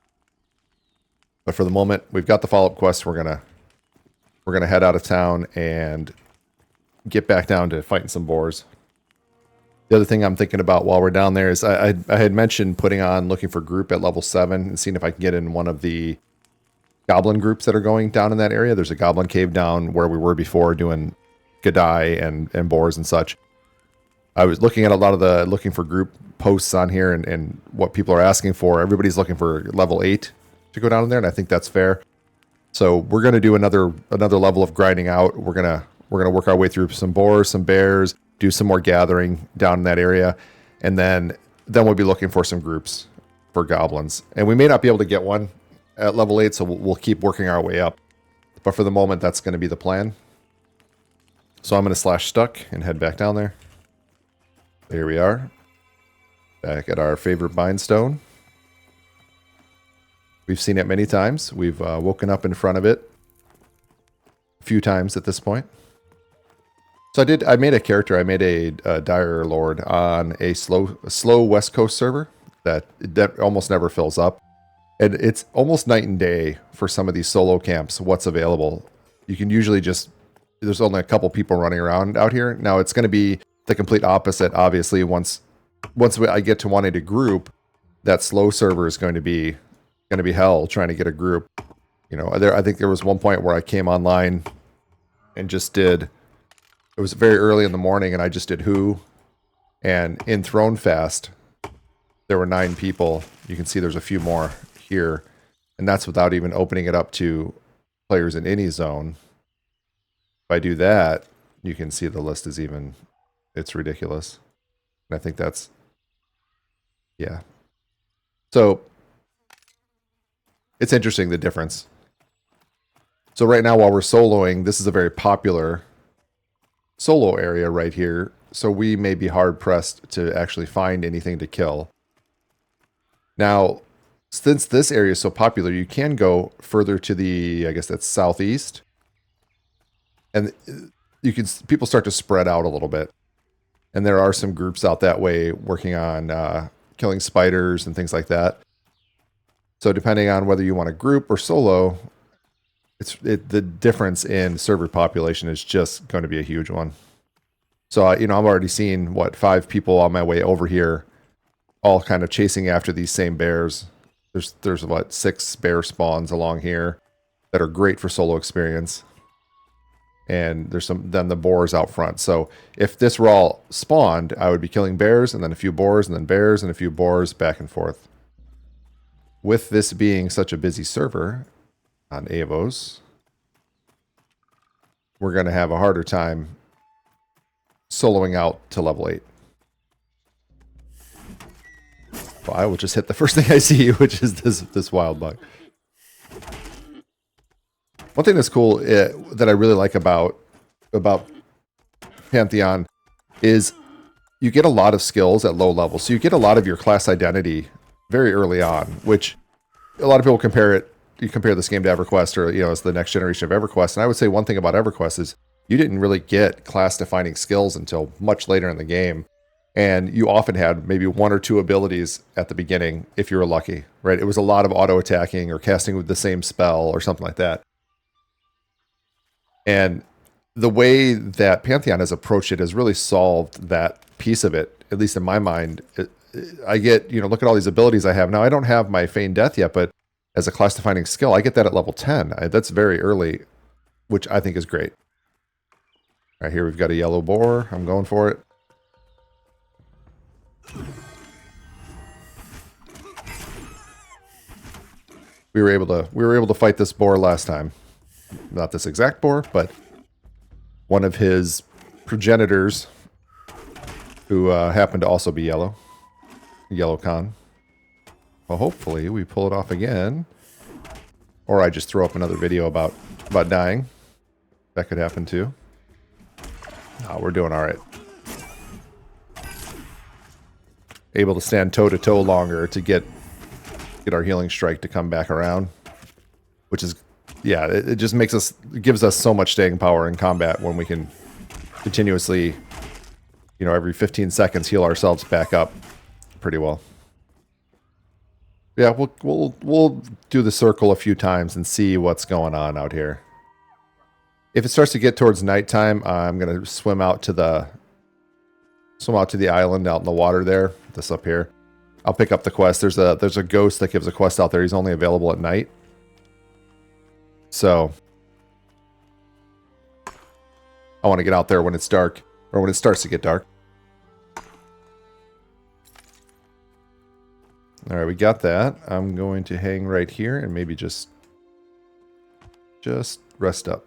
But for the moment, we've got the follow-up quest. We're gonna head out of town and get back down to fighting some boars. The other thing I'm thinking about while we're down there is I had mentioned looking for group at level 7 and seeing if I can get in one of the goblin groups that are going down in that area. There's a goblin cave down where we were before doing Gadai and boars and such. I was looking at a lot of the looking for group posts on here and what people are asking for. Everybody's looking for level 8 to go down in there, and I think that's fair. So we're going to do another level of grinding out. We're gonna work our way through some boars, some bears, do some more gathering down in that area, and then we'll be looking for some groups for goblins. And we may not be able to get one at level 8, so we'll keep working our way up. But for the moment, that's going to be the plan. So I'm going to slash stuck and head back down there. Here we are. Back at our favorite bindstone. We've seen it many times. We've woken up in front of it a few times at this point. So I made a character. I made a Dire Lord on a slow West Coast server that almost never fills up. And it's almost night and day for some of these solo camps, what's available. You can usually there's only a couple people running around out here. Now it's going to be the complete opposite, obviously. Once I get to wanting to group, that slow server is going to be hell trying to get a group. You know, I think there was one point where I came online and just did. It was very early in the morning, and I just did Who, and in Throne Fast, there were 9 people. You can see there's a few more here, and that's without even opening it up to players in any zone. If I do that, you can see the list is it's ridiculous. And I think that's, yeah. So, it's interesting, the difference. So right now, while we're soloing, this is a very popular solo area right here. So we may be hard-pressed to actually find anything to kill. Now, since this area is so popular, you can go further to the, I guess that's southeast. And people start to spread out a little bit. And there are some groups out that way working on killing spiders and things like that. So depending on whether you want to group or solo, the difference in server population is just going to be a huge one. So, I'm already seeing, 5 people on my way over here, all kind of chasing after these same bears. There's 6 bear spawns along here that are great for solo experience. And there's then the boars out front. So if this were all spawned, I would be killing bears and then a few boars and then bears and a few boars back and forth. With this being such a busy server on Avos, we're going to have a harder time soloing out to level 8. Well, I will just hit the first thing I see, which is this wild bug. One thing that's cool that I really like about Pantheon is you get a lot of skills at low levels. So you get a lot of your class identity very early on, which a lot of people you compare this game to EverQuest, or it's the next generation of EverQuest. And I would say one thing about EverQuest is you didn't really get class defining skills until much later in the game. And you often had maybe 1 or 2 abilities at the beginning if you were lucky, right? It was a lot of auto attacking or casting with the same spell or something like that. And the way that Pantheon has approached it has really solved that piece of it, at least in my mind. I get, look at all these abilities I have. Now, I don't have my Feigned Death yet, but as a class-defining skill, I get that at level 10. That's very early, which I think is great. All right, here we've got a yellow boar. I'm going for it. We were able to fight this boar last time. Not this exact boar, but one of his progenitors who happen to also be yellow. Yellow con. Well, hopefully we pull it off again. Or I just throw up another video about dying. That could happen too. Oh, we're doing alright. Able to stand toe-to-toe longer to get our healing strike to come back around. Which is, yeah, it just makes us, it gives us so much staying power in combat when we can continuously, you know, every 15 seconds heal ourselves back up pretty well. Yeah, we'll do the circle a few times and see what's going on out here. If it starts to get towards nighttime, I'm gonna swim out to the island out in the water there. This up here. I'll pick up the quest. There's a ghost that gives a quest out there. He's only available at night. So I want to get out there when it's dark, or when it starts to get dark. All right, we got that. I'm going to hang right here and maybe just rest up.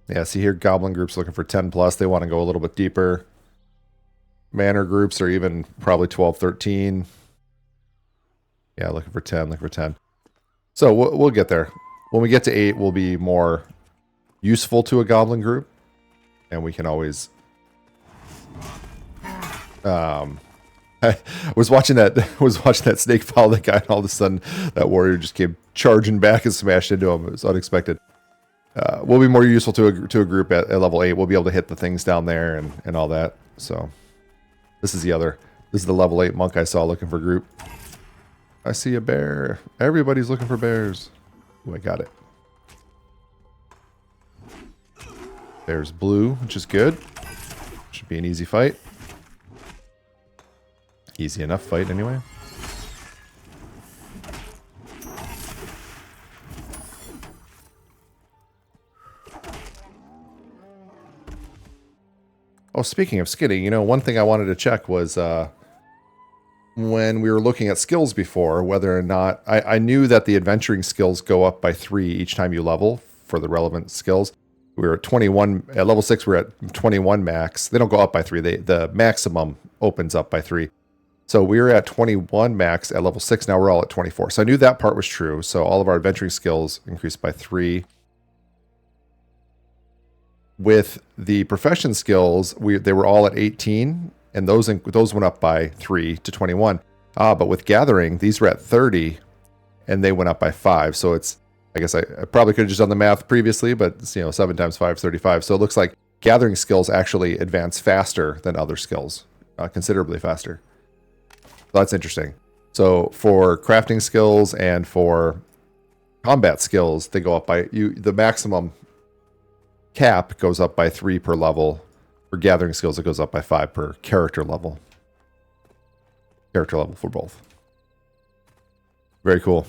Yeah, see here, goblin groups looking for 10 plus. They want to go a little bit deeper. Manor groups are even probably 12, 13. Yeah, looking for 10, looking for 10. So we'll get there. When we get to 8, we'll be more useful to a goblin group. And we can always... I was watching that snake follow that guy, and all of a sudden that warrior just came charging back and smashed into him. It was unexpected. We'll be more useful to a group at level 8. We'll be able to hit the things down there and all that. So this is the level 8 monk I saw looking for group. I see a bear. Everybody's looking for bears. Ooh, I got it. Bear's blue, which is good. Should be an easy fight. Easy enough fight anyway. Oh, speaking of skinning, you know, one thing I wanted to check was when we were looking at skills before, whether or not... I knew that the adventuring skills go up by 3 each time you level for the relevant skills. We were at 21... At level 6, we're at 21 max. They don't go up by 3. The maximum opens up by 3. So we were at 21 max at level 6. Now we're all at 24. So I knew that part was true. So all of our adventuring skills increased by 3. With the profession skills, they were all at 18, and those went up by 3 to 21. But with gathering, these were at 30, and they went up by 5. So it's, I guess I probably could have just done the math previously, but it's, 7 times 5 is 35. So it looks like gathering skills actually advance faster than other skills, considerably faster. So that's interesting. So for crafting skills and for combat skills, they go up by the maximum cap goes up by 3 per level. For gathering skills, it goes up by 5 per character level. Character level for both. Very cool.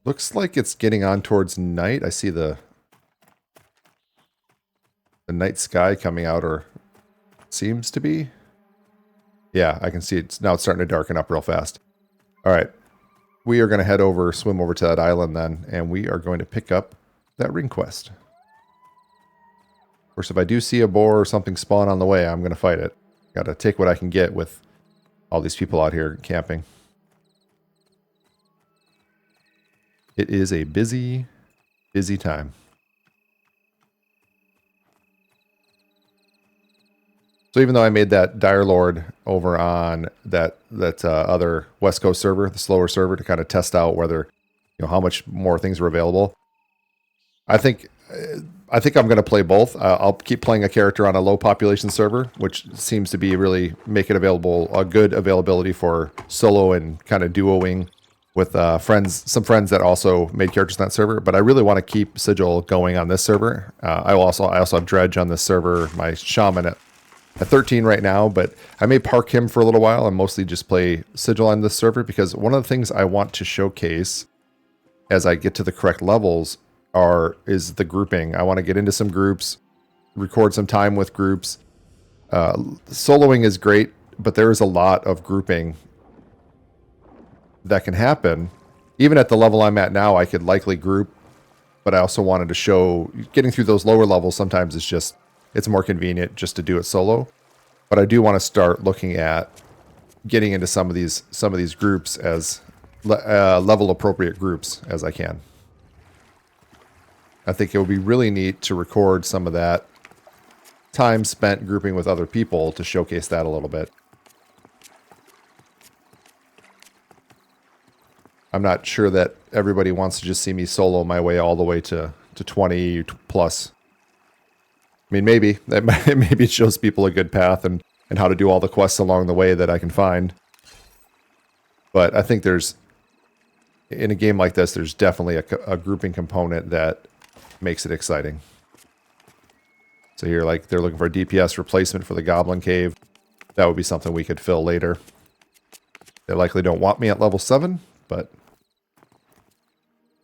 Looks like it's getting on towards night. I see the night sky coming out, or seems to be. Yeah, I can see it. Now it's starting to darken up real fast. All right. We are going to head over, swim over to that island then, and we are going to pick up that ring quest. Of course, if I do see a boar or something spawn on the way, I'm going to fight it. Got to take what I can get with all these people out here camping. It is a busy, busy time. So even though I made that Dire Lord over on that other West Coast server, the slower server, to kind of test out whether, how much more things were available, I think I'm going to play both. I'll keep playing a character on a low population server, which seems to be really make it available, a good availability for solo and kind of duoing with some friends that also made characters on that server. But I really want to keep Sigil going on this server. I also have Dredge on this server, my Shaman at 13 right now, but I may park him for a little while and mostly just play Sigil on this server, because one of the things I want to showcase as I get to the correct levels is the grouping. I want to get into some groups, record some time with groups. Soloing is great, but there is a lot of grouping that can happen. Even at the level I'm at now, I could likely group but I also wanted to show getting through those lower levels sometimes is just, it's more convenient just to do it solo. But I do want to start looking at getting into some of these groups as level appropriate groups as I can. I think it would be really neat to record some of that time spent grouping with other people to showcase that a little bit. I'm not sure that everybody wants to just see me solo my way all the way to 20 plus. I mean, maybe maybe it shows people a good path and how to do all the quests along the way that I can find. But I think there's, in a game like this, there's definitely a grouping component that makes it exciting. So here, like, they're looking for a DPS replacement for the Goblin Cave. That would be something we could fill later. They likely don't want me at level 7, but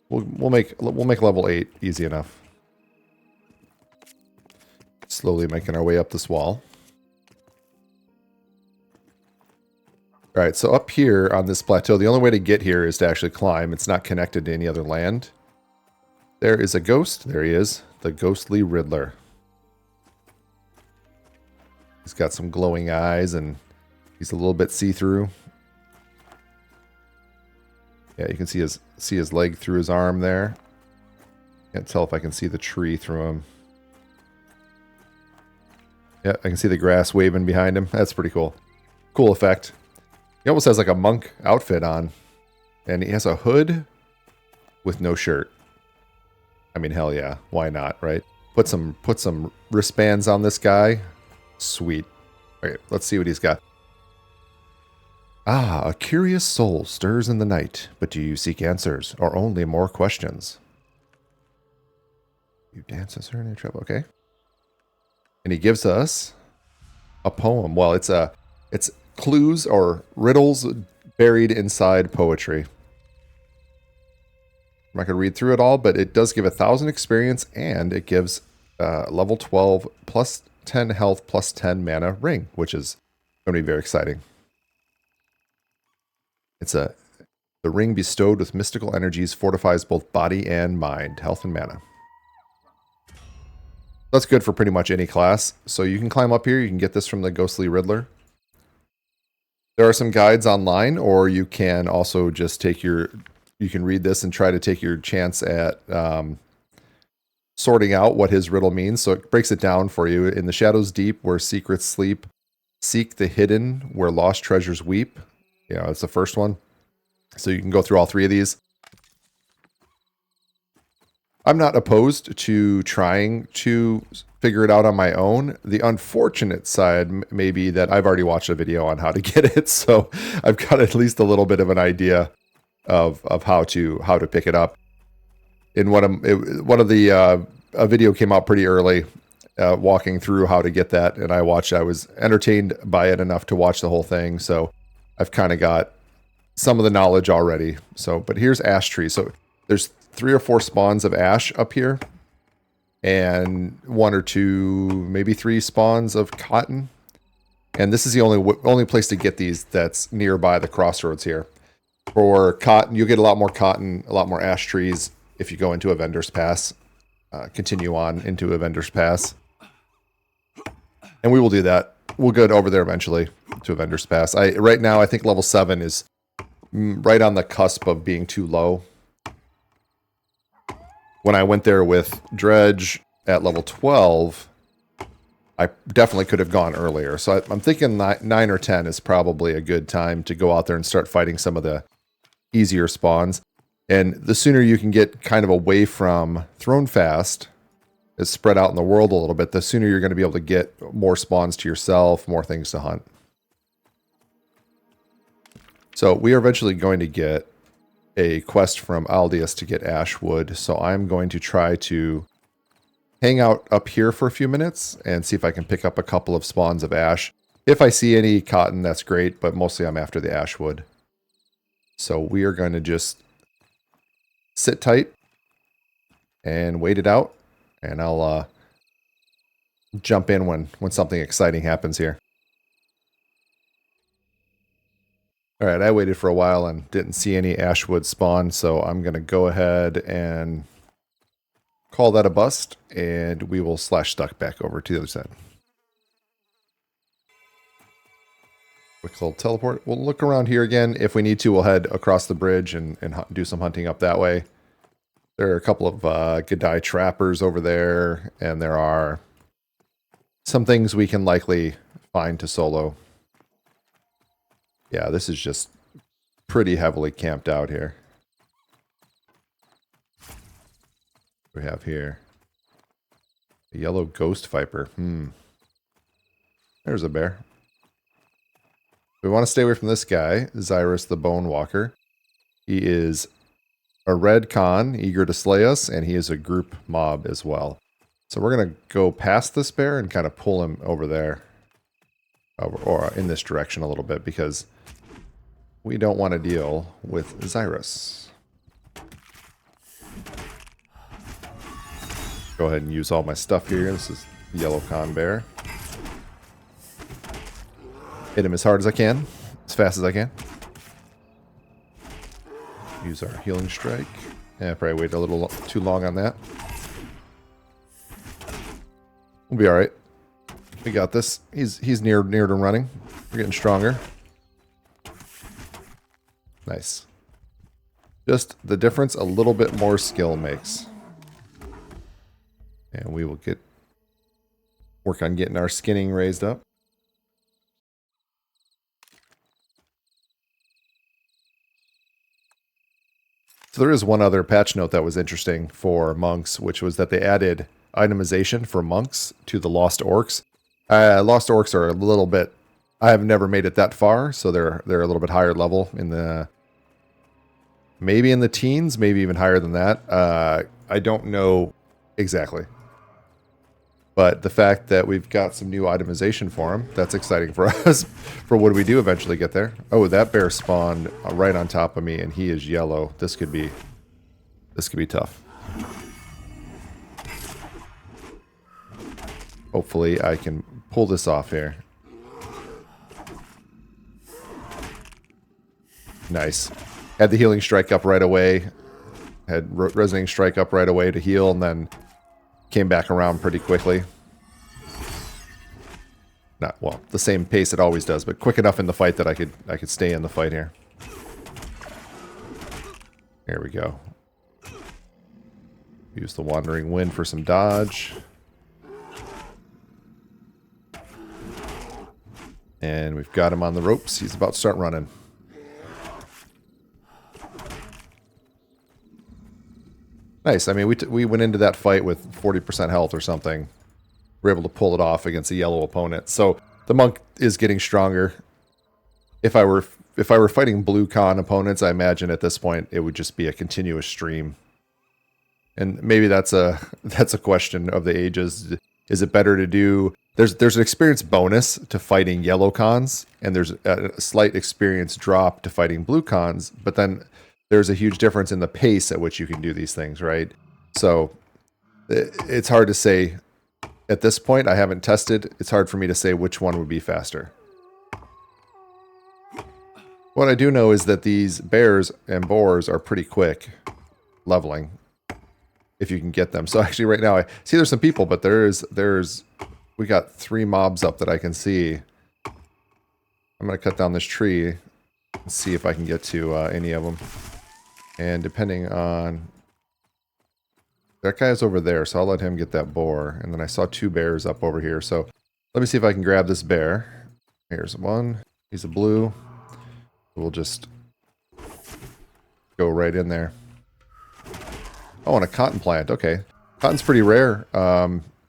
we'll make level 8 easy enough. Slowly making our way up this wall. Alright, so up here on this plateau, the only way to get here is to actually climb. It's not connected to any other land. There is a ghost. There he is. The ghostly Riddler. He's got some glowing eyes and he's a little bit see-through. Yeah, you can see his leg through his arm there. Can't tell if I can see the tree through him. Yeah, I can see the grass waving behind him. That's pretty cool. Cool effect. He almost has like a monk outfit on. And he has a hood with no shirt. I mean, hell yeah. Why not, right? Put some wristbands on this guy. Sweet. Okay, let's see what he's got. Ah, a curious soul stirs in the night, but do you seek answers or only more questions? You dance as her in your trouble, okay. And he gives us a poem. Well, it's clues or riddles buried inside poetry. I'm not going to read through it all, but it does give 1,000 experience, and it gives level 12 plus 10 health plus 10 mana ring, which is going to be very exciting. It's the ring bestowed with mystical energies fortifies both body and mind, health and mana. That's good for pretty much any class. So you can climb up here. You can get this from the Ghostly Riddler. There are some guides online, or you can also just take you can read this and try to take your chance at sorting out what his riddle means. So it breaks it down for you. In the shadows deep, where secrets sleep, seek the hidden, where lost treasures weep. You know, it's the first one. So you can go through all 3 of these. I'm not opposed to trying to figure it out on my own. The unfortunate side may be that I've already watched a video on how to get it, so I've got at least a little bit of an idea of how to pick it up. In a video came out pretty early, walking through how to get that, and I was entertained by it enough to watch the whole thing. So I've kind of got some of the knowledge already. So, but here's ash tree. So there's 3 or 4 spawns of ash up here, and 1 or 2, maybe 3 spawns of cotton. And this is the only place to get these that's nearby the crossroads here. For cotton, you'll get a lot more cotton, a lot more ash trees if you go into a vendor's pass. Continue on into a vendor's pass. And we will do that. We'll go over there eventually to a vendor's pass. Right now, I think level 7 is right on the cusp of being too low. When I went there with Dredge at level 12, I definitely could have gone earlier. So I'm thinking 9 or 10 is probably a good time to go out there and start fighting some of the easier spawns. And the sooner you can get kind of away from Throne Fast, is spread out in the world a little bit, the sooner you're going to be able to get more spawns to yourself, more things to hunt. So we are eventually going to get a quest from Aldius to get Ashwood. So I'm going to try to hang out up here for a few minutes and see if I can pick up a couple of spawns of ash. If I see any cotton, that's great, but mostly I'm after the Ashwood. So we are going to just sit tight and wait it out, and I'll jump in when something exciting happens here. Alright, I waited for a while and didn't see any Ashwood spawn, so I'm going to go ahead and call that a bust, and we will slash stuck back over to the other side. Quick little teleport. We'll look around here again. If we need to, we'll head across the bridge and do some hunting up that way. There are a couple of Gadai trappers over there, and there are some things we can likely find to solo. Yeah, this is just pretty heavily camped out here. We have here a yellow ghost viper. There's a bear. We want to stay away from this guy, Zyrus the Bone Walker. He is a red Khan, eager to slay us, and he is a group mob as well. So we're going to go past this bear and kind of pull him over there. Or in this direction a little bit, because we don't want to deal with Zyrus. Go ahead and use all my stuff here. This is Yellow Khan Bear. Hit him as hard as I can, as fast as I can. Use our healing strike. Yeah, probably waited a little too long on that. We'll be alright. We got this. He's near to running. We're getting stronger. Nice. Just the difference a little bit more skill makes. And we will work on getting our skinning raised up. So there is one other patch note that was interesting for monks, which was that they added itemization for monks to the Lost Orcs. Lost Orcs are a little bit... I have never made it that far, so they're a little bit higher level in the... Maybe in the teens, maybe even higher than that. I don't know exactly. But the fact that we've got some new itemization for them, that's exciting for us. For what do we do eventually get there? Oh, that bear spawned right on top of me, and he is yellow. This could be tough. Hopefully I can pull this off here. Nice. Had the healing strike up right away. Had resonating strike up right away to heal, and then came back around pretty quickly. Not, well, the same pace it always does, but quick enough in the fight that I could stay in the fight here. There we go. Use the Wandering Wind for some dodge. And we've got him on the ropes. He's about to start running. Nice. I mean, we went into that fight with 40% health or something. We were able to pull it off against a yellow opponent. So the monk is getting stronger. If I were fighting blue Khan opponents, I imagine at this point it would just be a continuous stream. And maybe that's a question of the ages. Is it better to do... There's an experience bonus to fighting yellow Khans, and there's a slight experience drop to fighting blue Khans, but then there's a huge difference in the pace at which you can do these things, right? So it's hard to say at this point. I haven't tested. It's hard for me to say which one would be faster. What I do know is that these bears and boars are pretty quick leveling if you can get them. So actually right now I see there's some people, but we got 3 mobs up that I can see. I'm going to cut down this tree and see if I can get to any of them. And depending on... That guy's over there, so I'll let him get that boar. And then I saw 2 bears up over here. So let me see if I can grab this bear. Here's one. He's a blue. We'll just go right in there. Oh, and a cotton plant. Okay. Cotton's pretty rare.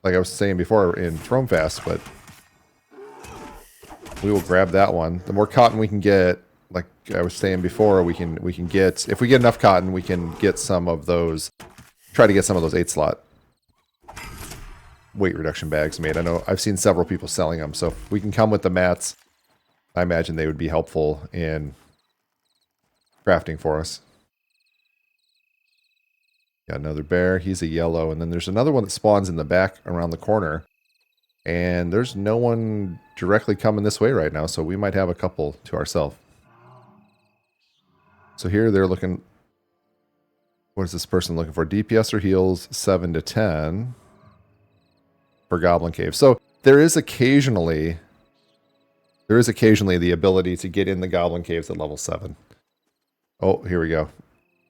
Like I was saying before in Thromefast, but we will grab that one. The more cotton we can get, like I was saying before, we can get, if we get enough cotton, we can get some of those, try to get some of those 8-slot weight reduction bags made. I know I've seen several people selling them, so if we can come with the mats, I imagine they would be helpful in crafting for us. Got another bear. He's a yellow. And then there's another one that spawns in the back around the corner. And there's no one directly coming this way right now, so we might have a couple to ourselves. So here they're looking... What is this person looking for? DPS or heals 7 to 10 for Goblin Cave. So there is occasionally the ability to get in the Goblin Caves at level 7. Oh, here we go.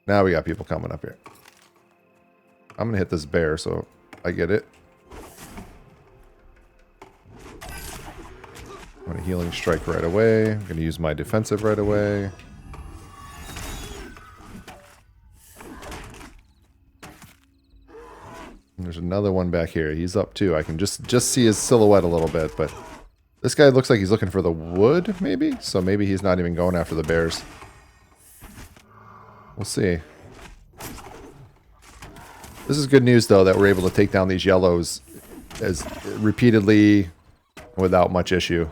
Now we got people coming up here. I'm going to hit this bear so I get it. I'm going to healing strike right away. I'm going to use my defensive right away. And there's another one back here. He's up too. I can just see his silhouette a little bit, but this guy looks like he's looking for the wood, maybe? So maybe he's not even going after the bears. We'll see. This is good news, though, that we're able to take down these yellows as repeatedly without much issue.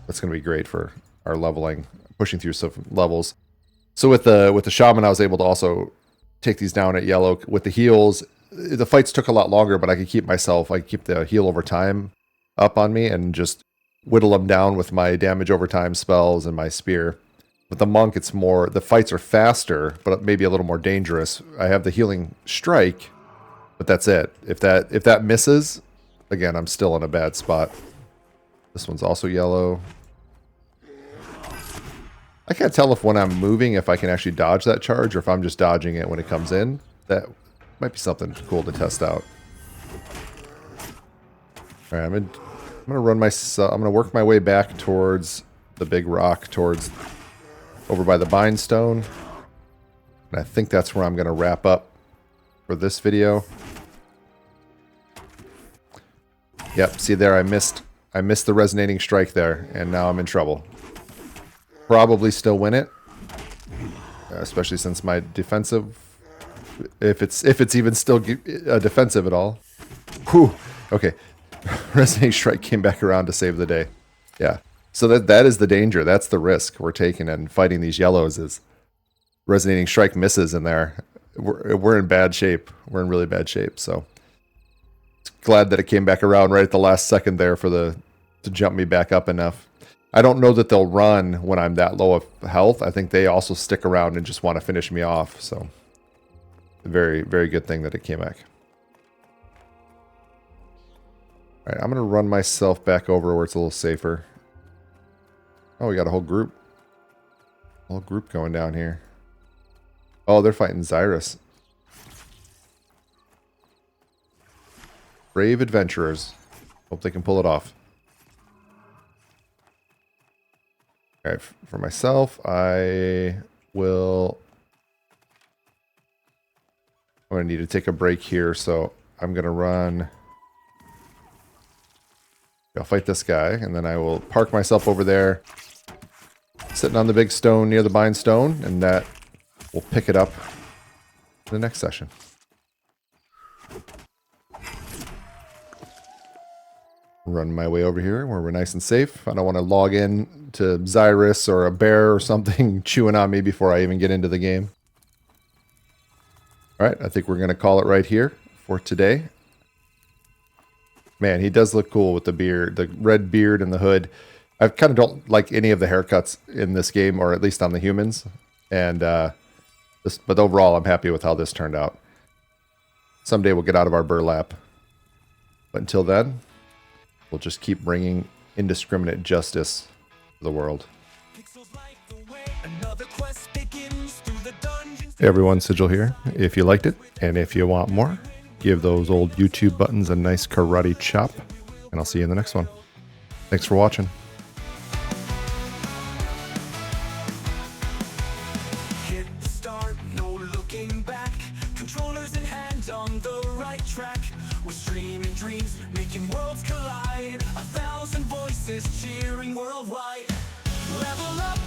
That's going to be great for our leveling, pushing through some levels. So with the shaman, I was able to also take these down at yellow. With the heals, the fights took a lot longer, but I could keep the heal over time up on me and just whittle them down with my damage over time spells and my spear. With the monk, it's more, the fights are faster, but maybe a little more dangerous. I have the healing strike, but that's it. If that misses, again, I'm still in a bad spot. This one's also yellow. I can't tell if when I'm moving, if I can actually dodge that charge or if I'm just dodging it when it comes in. That might be something cool to test out. All right, I'm gonna work my way back towards the big rock, over by the bindstone. And I think that's where I'm gonna wrap up for this video. Yep, see there, I missed the resonating strike there, and now I'm in trouble. Probably still win it, especially since my defensive, if it's even still defensive at all. Whew. Okay, resonating strike came back around to save the day. Yeah, so that is the danger. That's the risk we're taking in fighting these yellows. Is resonating strike misses in there, we're in bad shape. We're in really bad shape. So glad that it came back around right at the last second there to jump me back up enough. I don't know that they'll run when I'm that low of health. I think they also stick around and just want to finish me off. So a very, very good thing that it came back. All right, I'm going to run myself back over where it's a little safer. Oh, we got a whole group. Whole group going down here. Oh, they're fighting Xyrus. Brave adventurers. Hope they can pull it off. All right, for myself, I'm going to need to take a break here, so I'm going to run. I'll fight this guy, and then I will park myself over there, sitting on the big stone near the bind stone, and that will pick it up in the next session. Run my way over here where we're nice and safe. I don't want to log in to Xyrus or a bear or something chewing on me before I even get into the game. All right, I think we're going to call it right here for today. Man, he does look cool with the beard, the red beard and the hood. I kind of don't like any of the haircuts in this game, or at least on the humans. And but overall, I'm happy with how this turned out. Someday we'll get out of our burlap. But until then, we'll just keep bringing indiscriminate justice to the world. Hey everyone, Sigil here. If you liked it, and if you want more, give those old YouTube buttons a nice karate chop, and I'll see you in the next one. Thanks for watching. Hit start, no looking back. Controllers in hand on the right track. We're streaming dreams, making worlds collide. 1,000 voices cheering worldwide. Level up.